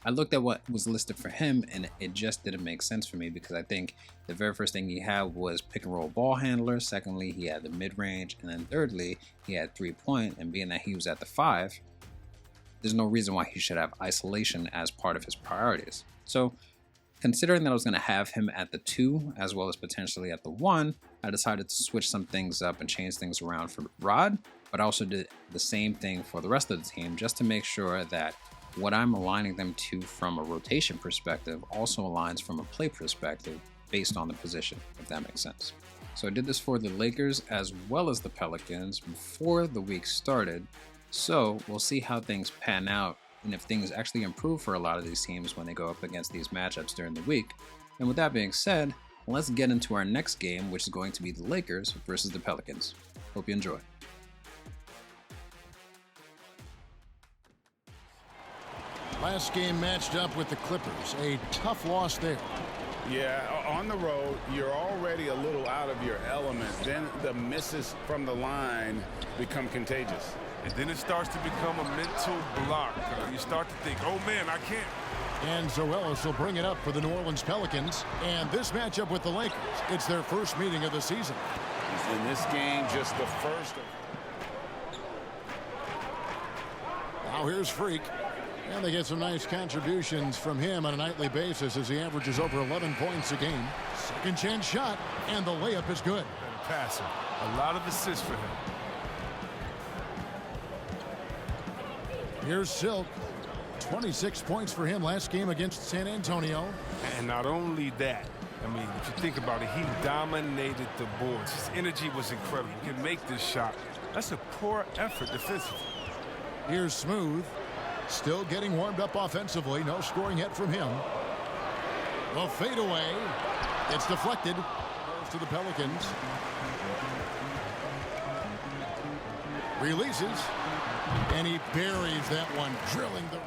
I looked at what was listed for him, and it just didn't make sense for me because I think the very first thing he had was pick and roll ball handler. Secondly, he had the mid-range, and then thirdly, he had 3-point, and being that he was at the 5, there's no reason why he should have isolation as part of his priorities. So considering that I was going to have him at the 2 as well as potentially at the 1, I decided to switch some things up and change things around for Rod, but I also did the same thing for the rest of the team just to make sure that what I'm aligning them to from a rotation perspective also aligns from a play perspective based on the position, if that makes sense. So I did this for the Lakers as well as the Pelicans before the week started, so we'll see how things pan out and if things actually improve for a lot of these teams when they go up against these matchups during the week. And with that being said, let's get into our next game, which is going to be the Lakers versus the Pelicans. Hope you enjoy. Last game matched up with the Clippers. A tough loss there. Yeah, on the road, you're already a little out of your element. Then the misses from the line become contagious. And then it starts to become a mental block. You start to think, oh, man, I can't. And so Ellis will bring it up for the New Orleans Pelicans. And this matchup with the Lakers, it's their first meeting of the season. In this game, just the first. Now here's Freak. And they get some nice contributions from him on a nightly basis as he averages over 11 points a game. Second chance shot, and the layup is good. Passer. A lot of assists for him. Here's Silk. 26 points for him last game against San Antonio. And not only that, I mean, if you think about it, he dominated the boards. His energy was incredible. He can make this shot. That's a poor effort defensively. Here's Smooth. Still getting warmed up offensively. No scoring yet from him. The fadeaway. It's deflected. Goes to the Pelicans. Releases. And he buries that one, drilling the...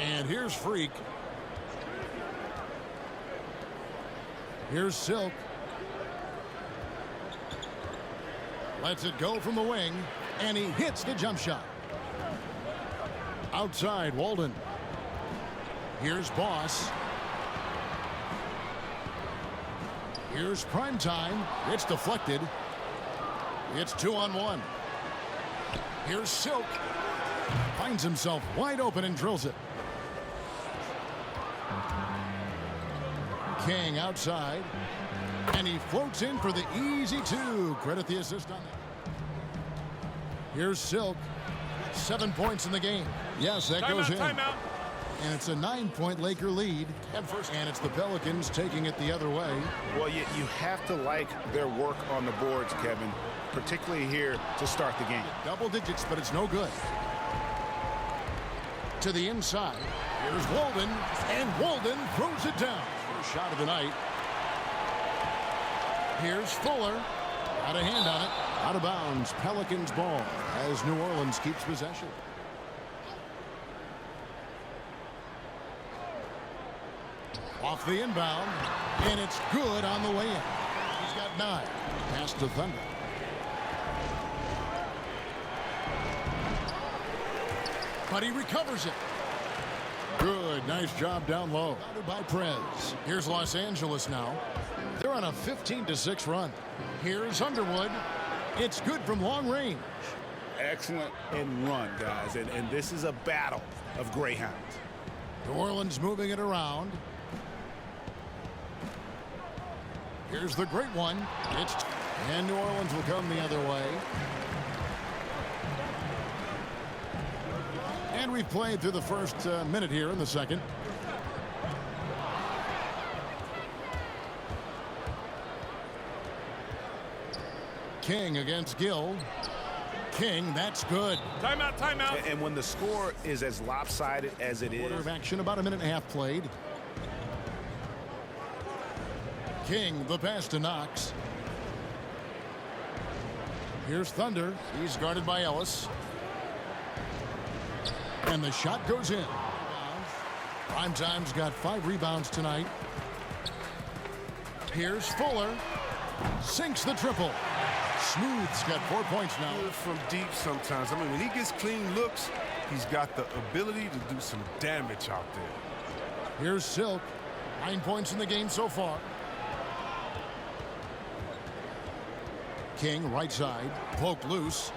And here's Freak. Here's Silk. Lets it go from the wing. And he hits the jump shot. Outside, Walden. Here's Boss. Here's Primetime. It's deflected. It's 2-on-1. Here's Silk. Finds himself wide open and drills it. King outside. And he floats in for the easy two. Credit the assist on that. Here's Silk. 7 points in the game. Yes, that goes in. Timeout. And it's a 9-point Laker lead. And it's the Pelicans taking it the other way. Well, you have to like their work on the boards, Kevin, particularly here to start the game. Double digits, but it's no good. To the inside. Here's Walden. And Walden throws it down. First shot of the night. Here's Fuller. Got a hand on it. Out of bounds. Pelicans ball as New Orleans keeps possession. Off the inbound. And it's good on the way in. He's got 9. Pass to Thunder. But he recovers it. Good. Nice job down low. Founded by Prez. Here's Los Angeles now. They're on a 15-6 run. Here's Underwood. It's good from long range. Excellent and run, guys. And this is a battle of greyhounds. New Orleans moving it around. Here's the great one. And New Orleans will come the other way. And we've played through the first minute here in the second. King against Gill. King, that's good. Timeout, timeout. And when the score is as lopsided as it is. Quarter of action, about a minute and a half played. King, the pass to Knox. Here's Thunder. He's guarded by Ellis. And the shot goes in. Primetime's got 5 rebounds tonight. Here's Fuller. Sinks the triple. Smooth's got 4 points now. From deep sometimes. I mean, when he gets clean looks, he's got the ability to do some damage out there. Here's Silk. 9 points in the game so far. King, right side. Poked loose.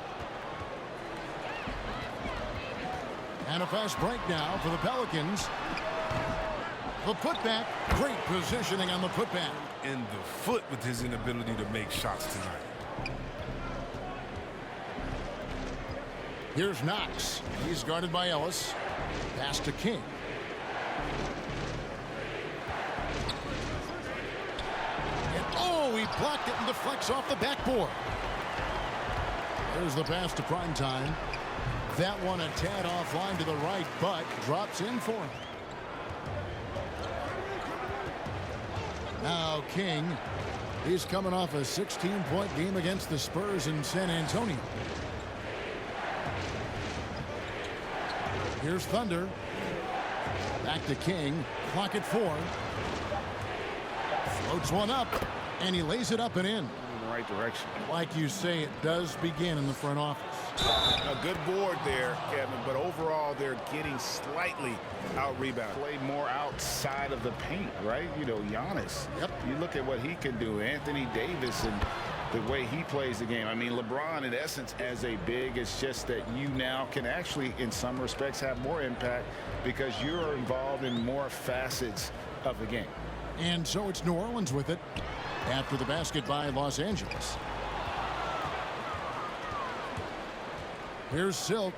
And a fast break now for the Pelicans. The putback. Great positioning on the putback. In the foot with his inability to make shots tonight. Here's Knox. He's guarded by Ellis. Pass to King. And oh, he blocked it and deflects off the backboard. There's the pass to Primetime. That one a tad offline to the right, but drops in for him. Now King. He's coming off a 16-point game against the Spurs in San Antonio. Here's Thunder. Back to King. Clock at 4. Floats one up, and he lays it up and in. the right direction. Like you say, it does begin in the front office. A good board there, Kevin, but overall they're getting slightly out-rebounded. Play more outside of the paint, right? You know, Giannis. Yep. You look at what he can do, Anthony Davis, and the way he plays the game. I mean, LeBron, in essence, as a big, it's just that you now can actually, in some respects, have more impact because you're involved in more facets of the game. And so it's New Orleans with it after the basket by Los Angeles. Here's Silk,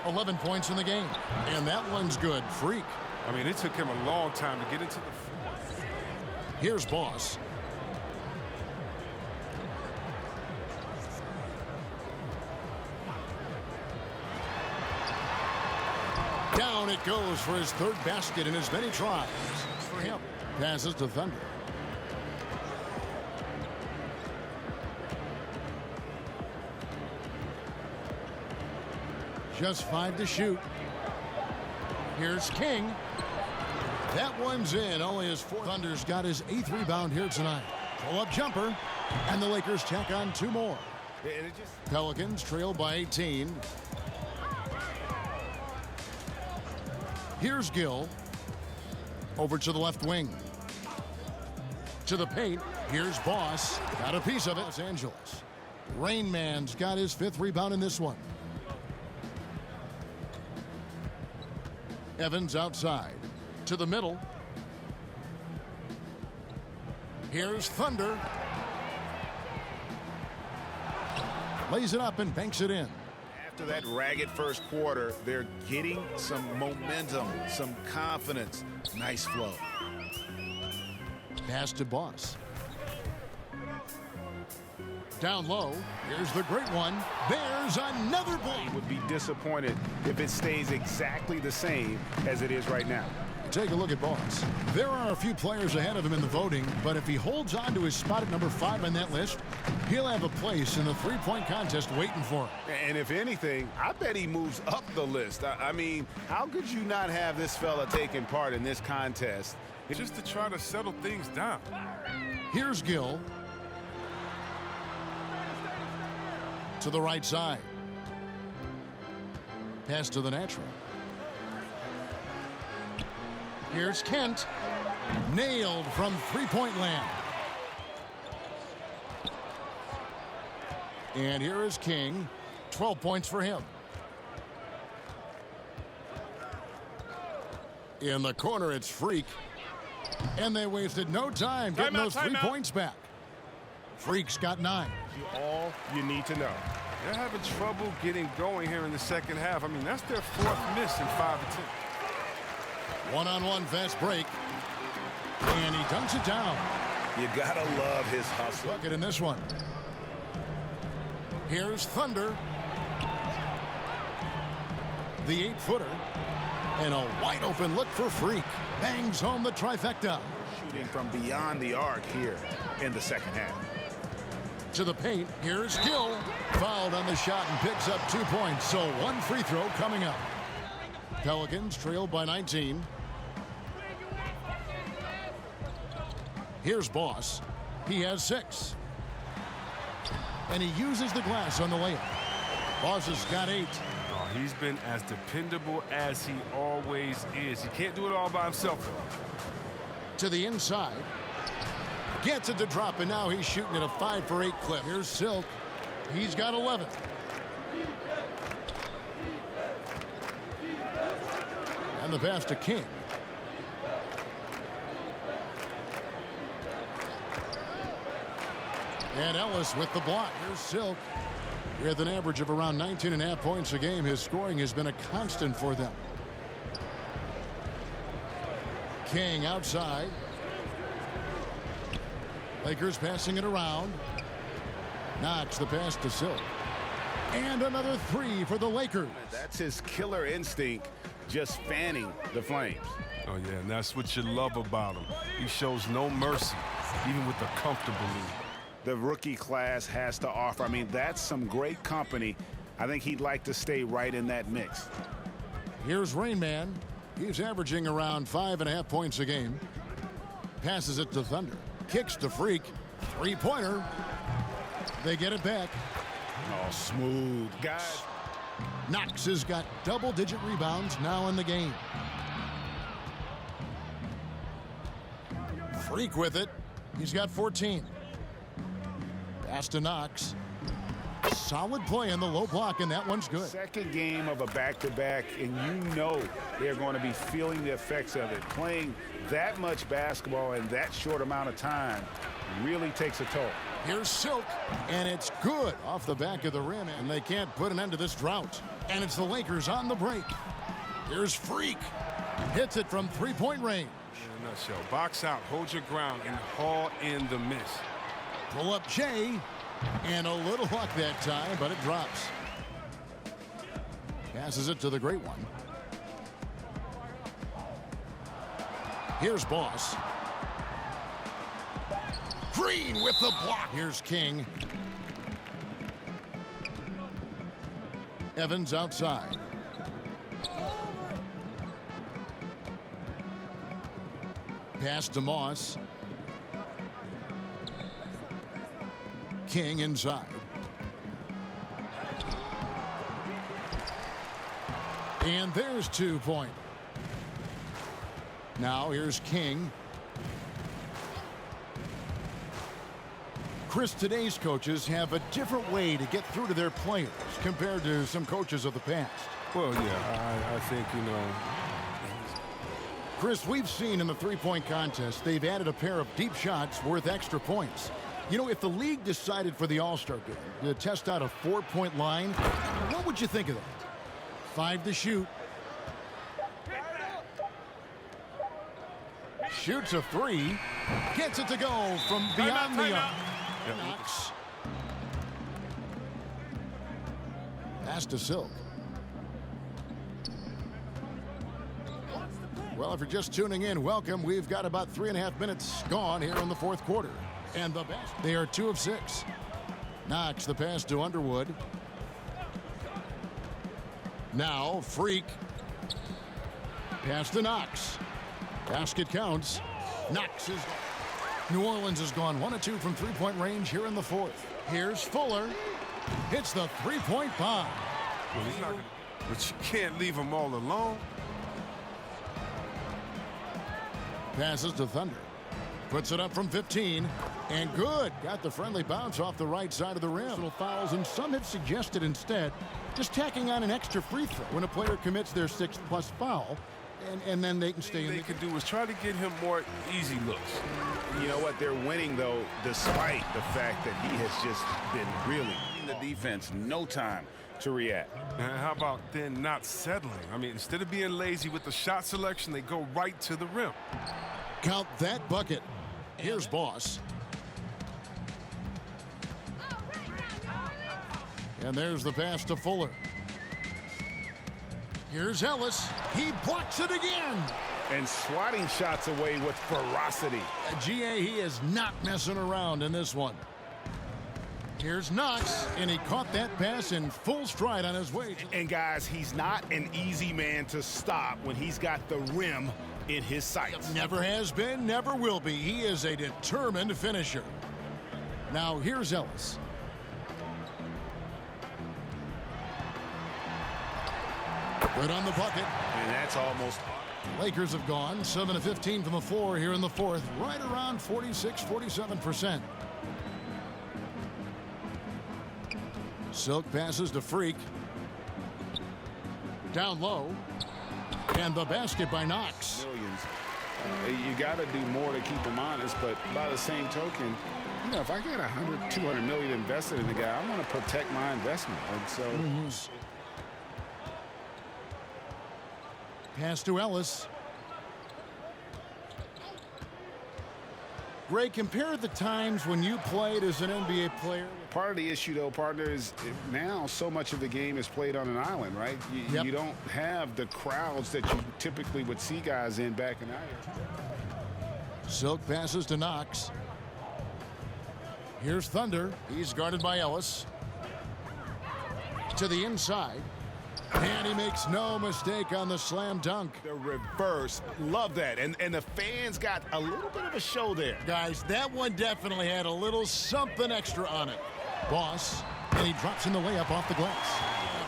11 points in the game. And that one's good. Freak. I mean, it took him a long time to get into the... Here's Boss. Down it goes for his third basket in as many tries. For him. Passes to Thunder. Just 5 to shoot. Here's King. That one's in. Only his fourth. Thunder's got his 8th rebound here tonight. Pull-up jumper. And the Lakers tack on 2 more. Pelicans trail by 18. Here's Gill. Over to the left wing. To the paint. Here's Boss. Got a piece of it. Los Angeles. Rain Man's got his 5th rebound in this one. Evans outside. To the middle. Here's Thunder. Lays it up and banks it in. After that ragged first quarter, they're getting some momentum, some confidence. Nice flow. Pass to Boss. Down low. Here's the great one. There's another ball. Would be disappointed if it stays exactly the same as it is right now. Take a look at Boss. There are a few players ahead of him in the voting, but if he holds on to his spot at number 5 on that list, he'll have a place in the three-point contest waiting for him. And if anything, I bet he moves up the list. I mean, how could you not have this fella taking part in this contest? Just to try to settle things down. Here's Gill. To the right side. Pass to the natural. Here's Kent. Nailed from three-point land. And here is King. 12 points for him. In the corner, it's Freak. And they wasted no time getting those 3 points back. Freak's got 9. All you need to know. They're having trouble getting going here in the second half. I mean, that's their 4th miss in 5 attempts. One-on-one fast break. And he dunks it down. You gotta love his hustle. Bucket in this one. Here's Thunder. The 8-footer. And a wide open look for Freak. Bangs home the trifecta. Shooting from beyond the arc here in the second half. To the paint. Here's Gill. Fouled on the shot and picks up 2 points. So 1 free throw coming up. Pelicans trail by 19. Here's Boss. He has 6. And he uses the glass on the layup. Boss has got 8. Oh, he's been as dependable as he always is. He can't do it all by himself. To the inside. Gets it to drop, and now he's shooting at a 5 for 8 clip. Here's Silk. He's got 11. And the pass to King. And Ellis with the block. Here's Silk. With an average of around 19.5 points a game, his scoring has been a constant for them. King outside. Lakers passing it around. Knocks the pass to Silk. And another 3 for the Lakers. That's his killer instinct, just fanning the Flames. Oh, yeah, and that's what you love about him. He shows no mercy, even with a comfortable lead. The rookie class has to offer. I mean, that's some great company. I think he'd like to stay right in that mix. Here's Rain Man. He's averaging around 5.5 points a game. Passes it to Thunder. Kicks to Freak. 3-pointer. They get it back. Oh, smooth. Guys. Knox has got double-digit rebounds now in the game. Freak with it. He's got 14. Pass to Knox. Solid play in the low block, and that one's good. Second game of a back-to-back, and you know they're going to be feeling the effects of it. Playing that much basketball in that short amount of time really takes a toll. Here's Silk, and it's good off the back of the rim, and they can't put an end to this drought. And it's the Lakers on the break. Here's Freak. Hits it from three-point range. In a nutshell, box out, hold your ground, and haul in the miss. Pull up Jay, and a little luck that time, but it drops. Passes it to the great one. Here's Boss. Green with the block. Here's King. Evans outside. Pass to Moss. King inside. And there's 2-point. Now here's King. Chris, today's coaches have a different way to get through to their players compared to some coaches of the past. Well, yeah, I think, you know. Chris, we've seen in the three-point contest, they've added a pair of deep shots worth extra points. You know, if the league decided for the All-Star game to test out a 4-point line, what would you think of that? 5 to shoot. Shoots a 3. Gets it to go from beyond the arc. Knox. Pass to Silk. Well, if you're just tuning in, welcome. We've got about 3.5 minutes gone here in the fourth quarter. And the best, they are 2 of 6. Knox, the pass to Underwood. Now, Freak. Pass to Knox. Basket counts. Knox is... New Orleans has gone 1 of 2 from three-point range here in the fourth. Here's Fuller. Hits the three-point bomb. Well, he's not gonna, but you can't leave them all alone. Passes to Thunder. Puts it up from 15. And good. Got the friendly bounce off the right side of the rim. Little fouls, and some have suggested instead just tacking on an extra free throw when a player commits their 6th+ foul. And then they can stay in. What they could do is try to get him more easy looks. You know what? They're winning, though, despite the fact that he has just been really giving the defense no time to react. And how about then not settling? I mean, instead of being lazy with the shot selection, they go right to the rim. Count that bucket. Here's Boss. And there's the pass to Fuller. Here's Ellis. He blocks it again. And swatting shots away with ferocity. GA, he is not messing around in this one. Here's Knox, and he caught that pass in full stride on his way. And guys, he's not an easy man to stop when he's got the rim in his sights. Never has been, never will be. He is a determined finisher. Now here's Ellis. Good on the bucket. And that's almost... Lakers have gone 7 of 15 from the floor here in the fourth, right around 46-47%. Silk passes to Freak. Down low. And the basket by Knox. Millions. You got to do more to keep them honest, but by the same token, you know, if I got 100, 200 million invested in the guy, I want to protect my investment. And so... Pass to Ellis. Ray, compare the times when you played as an NBA player. Part of the issue, though, partner, is now so much of the game is played on an island, right? You don't have the crowds that you typically would see guys in back in Iowa. Silk passes to Knox. Here's Thunder. He's guarded by Ellis. To the inside. And he makes no mistake on the slam dunk. The reverse. Love that. And the fans got a little bit of a show there. Guys, that one definitely had a little something extra on it. Boss, and he drops in the layup off the glass.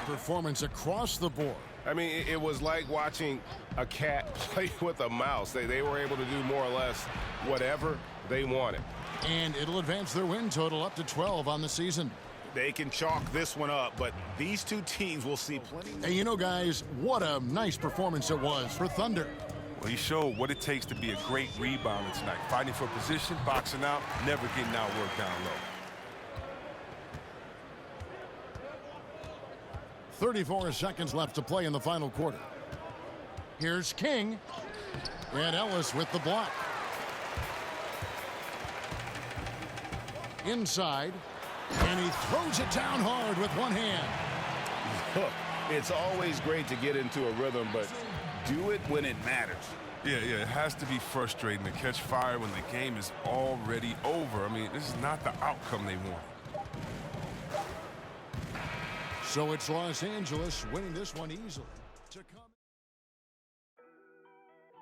Performance across the board. I mean, it was like watching a cat play with a mouse. They were able to do more or less whatever they wanted. And it'll advance their win total up to 12 on the season. They can chalk this one up, but these two teams will see plenty. And you know, guys, what a nice performance it was for Thunder. Well, he showed what it takes to be a great rebounder tonight. Fighting for position, boxing out, never getting outworked down low. 34 seconds left to play in the final quarter. Here's King. And Ellis with the block. Inside. And he throws it down hard with one hand. Look, it's always great to get into a rhythm, but do it when it matters. Yeah, it has to be frustrating to catch fire when the game is already over. I mean, this is not the outcome they want. So it's Los Angeles winning this one easily.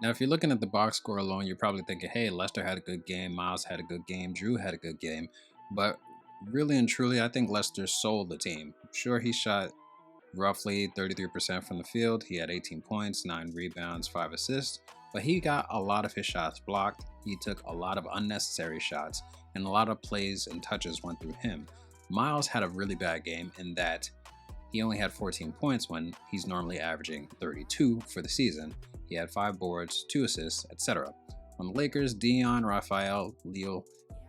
Now, if you're looking at the box score alone, you're probably thinking, hey, Lester had a good game, Miles had a good game, Drew had a good game. But really and truly, I think Lester sold the team. Sure, he shot roughly 33% from the field. He had 18 points, 9 rebounds, 5 assists. But he got a lot of his shots blocked. He took a lot of unnecessary shots, and a lot of plays and touches went through him. Miles had a really bad game in that he only had 14 points when he's normally averaging 32 for the season. He had 5 boards, 2 assists, etc. On the Lakers, Dion, Rafael, Leo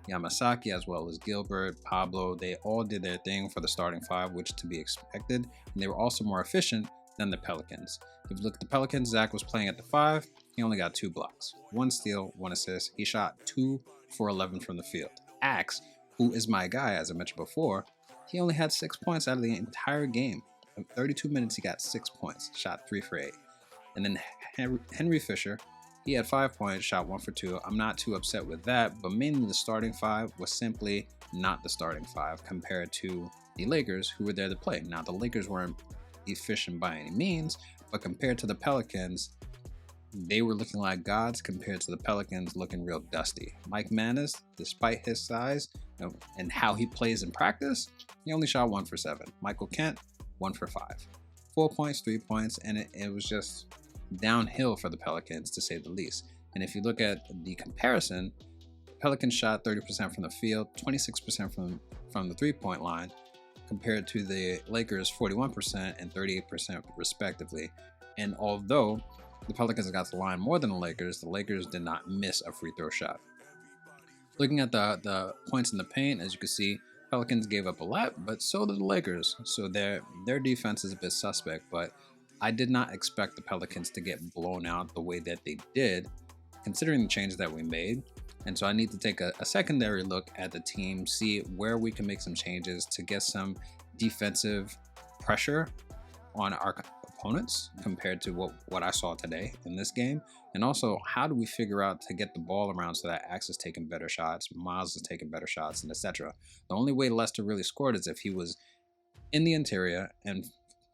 Yamasaki, as well as Gilbert, Pablo, they all did their thing for the starting 5, which to be expected, and they were also more efficient than the Pelicans. If you look at the Pelicans, Zach was playing at the 5. He only got 2 blocks, 1 steal, 1 assist. He shot 2 for 11 from the field. Axe, who is my guy, as I mentioned before, he only had 6 points out of the entire game. In 32 minutes, he got 6 points, shot 3 for 8. And then Henry Fisher, he had 5 points, shot 1 for 2. I'm not too upset with that, but mainly the starting 5 was simply not the starting 5 compared to the Lakers, who were there to play. Now, the Lakers weren't efficient by any means, but compared to the Pelicans, they were looking like gods compared to the Pelicans looking real dusty. Mike Manis, despite his size and how he plays in practice, he only shot 1 for 7. Michael Kent, 1 for 5. 4 points, 3 points, and it was just downhill for the Pelicans, to say the least. And if you look at the comparison, Pelicans shot 30% from the field, 26% from the three-point line, compared to the Lakers 41% and 38% respectively. And although the Pelicans got to the line more than the Lakers did not miss a free throw shot. Looking at the points in the paint, as you can see, Pelicans gave up a lot, but so did the Lakers. So their defense is a bit suspect, but I did not expect the Pelicans to get blown out the way that they did, considering the changes that we made. And so I need to take a secondary look at the team, see where we can make some changes to get some defensive pressure on our opponents compared to what I saw today in this game. And also, how do we figure out to get the ball around so that Axe is taking better shots, Miles is taking better shots, and etc. The only way Lester really scored is if he was in the interior and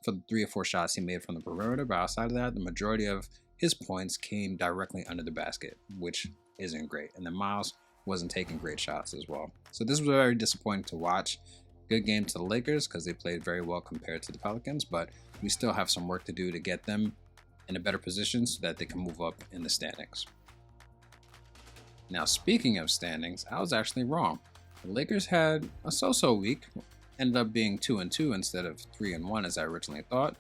for the 3 or 4 shots he made from the perimeter. But outside of that, the majority of his points came directly under the basket, which isn't great. And then Miles wasn't taking great shots as well. So this was very disappointing to watch. Good game to the Lakers because they played very well compared to the Pelicans, but we still have some work to do to get them in a better position so that they can move up in the standings. Now, speaking of standings, I was actually wrong. The Lakers had a so-so week, ended up being 2-2 instead of 3-1 as I originally thought.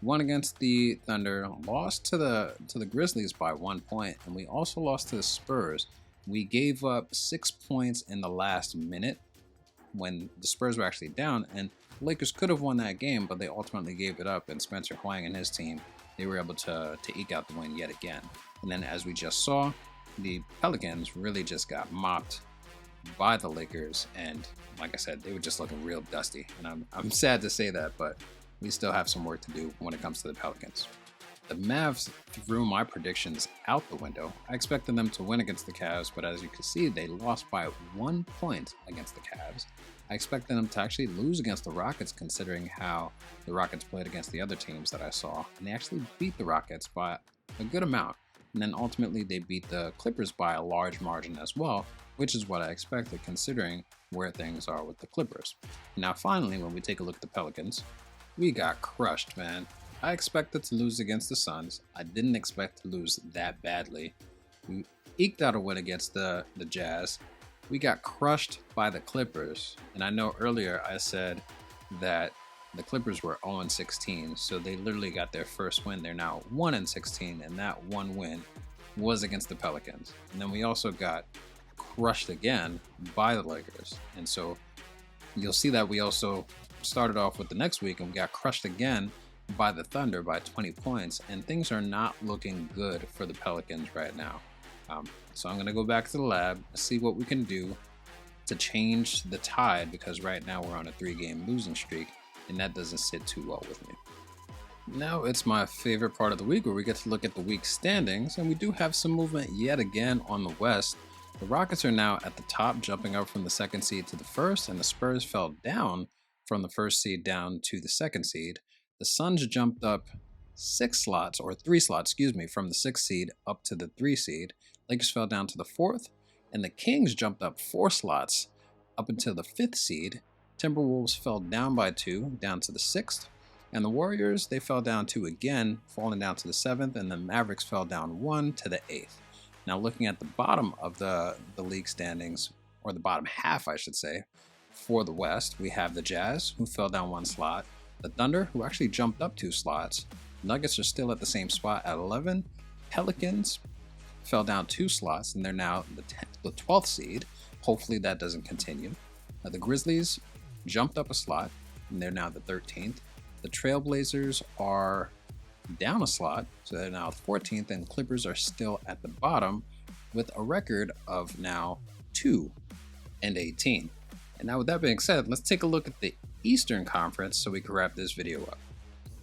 Won against the Thunder, lost to the Grizzlies by 1 point, and we also lost to the Spurs. We gave up 6 points in the last minute when the Spurs were actually down, and the Lakers could have won that game, but they ultimately gave it up, and Spencer Hwang and his team, they were able to eke out the win yet again. And then as we just saw, the Pelicans really just got mopped by the Lakers, and like I said, they were just looking real dusty. And I'm sad to say that, but we still have some work to do when it comes to the Pelicans. The Mavs threw my predictions out the window. I expected them to win against the Cavs, but as you can see, they lost by 1 point against the Cavs. I expected them to actually lose against the Rockets, considering how the Rockets played against the other teams that I saw, and they actually beat the Rockets by a good amount. and then ultimately they beat the Clippers by a large margin as well, which is what I expected considering where things are with the Clippers. Now finally, when we take a look at the Pelicans, we got crushed, man. I expected to lose against the Suns. I didn't expect to lose that badly. We eked out a win against the Jazz. We got crushed by the Clippers, and I know earlier I said that the Clippers were 0-16, so they literally got their first win. They're now 1-16, and that one win was against the Pelicans. And then we also got crushed again by the Lakers, and so you'll see that we also started off with the next week and we got crushed again by the Thunder by 20 points, and things are not looking good for the Pelicans right now. So I'm going to go back to the lab, see what we can do to change the tide, because right now we're on a 3-game losing streak, and that doesn't sit too well with me. Now it's my favorite part of the week where we get to look at the week standings, and we do have some movement yet again on the West. The Rockets are now at the top, jumping up from the 2nd seed to the 1st, and the Spurs fell down from the 1st seed down to the 2nd seed. The Suns jumped up 3 slots, from the 6th seed up to the 3 seed. Lakers fell down to the 4th, and the Kings jumped up 4 slots up until the 5th seed. Timberwolves fell down by 2, down to the 6th, and the Warriors, they fell down 2 again, falling down to the 7th, and the Mavericks fell down 1 to the 8th. Now looking at the bottom of the league standings, or the bottom half I should say, for the West, we have the Jazz, who fell down 1 slot, the Thunder, who actually jumped up 2 slots, Nuggets are still at the same spot at 11, Pelicans fell down 2 slots, and they're now the 12th seed. Hopefully that doesn't continue. The Grizzlies jumped up a slot, and they're now the 13th. The Trailblazers are down a slot, so they're now 14th, and Clippers are still at the bottom with a record of now 2-18. And now with that being said, let's take a look at the Eastern Conference so we can wrap this video up.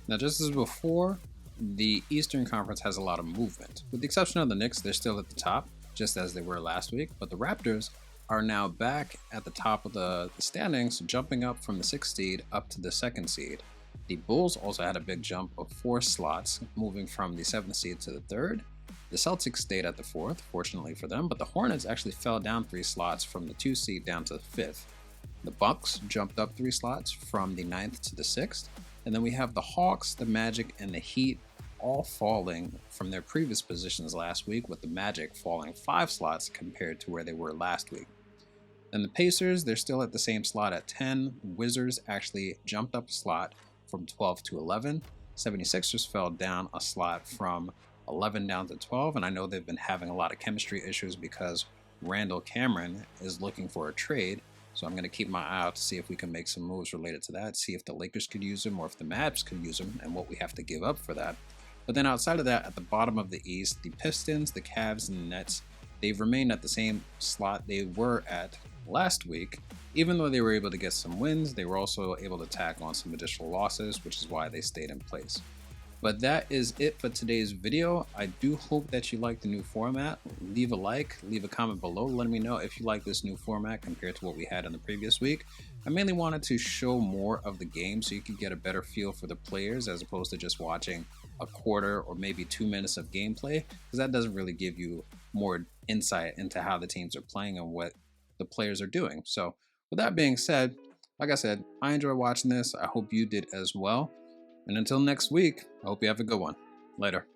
Now just as before, the Eastern Conference has a lot of movement. With the exception of the Knicks, they're still at the top, just as they were last week, but the Raptors are now back at the top of the standings, jumping up from the 6th seed up to the 2nd seed. The Bulls also had a big jump of 4 slots, moving from the 7th seed to the 3rd. The Celtics stayed at the 4th, fortunately for them, but the Hornets actually fell down 3 slots from the 2 seed down to the 5th. The Bucks jumped up 3 slots from the 9th to the 6th, and then we have the Hawks, the Magic, and the Heat all falling from their previous positions last week, with the Magic falling 5 slots compared to where they were last week. And the Pacers, they're still at the same slot at 10. Wizards actually jumped up a slot from 12 to 11. 76ers fell down a slot from 11 down to 12, and I know they've been having a lot of chemistry issues because Randall Cameron is looking for a trade. So I'm going to keep my eye out to see if we can make some moves related to that, see if the Lakers could use him or if the Mavs could use him and what we have to give up for that. But then outside of that, at the bottom of the East, the Pistons, the Cavs, and the Nets, they've remained at the same slot they were at last week. Even though they were able to get some wins, they were also able to tack on some additional losses, which is why they stayed in place. But that is it for today's video. I do hope that you like the new format. Leave a like, leave a comment below, letting me know if you like this new format compared to what we had in the previous week. I mainly wanted to show more of the game so you could get a better feel for the players as opposed to just watching a quarter or maybe 2 minutes of gameplay, because that doesn't really give you more insight into how the teams are playing and what the players are doing. So with that being said, like I said, I enjoy watching this. I hope you did as well. And until next week, I hope you have a good one. Later.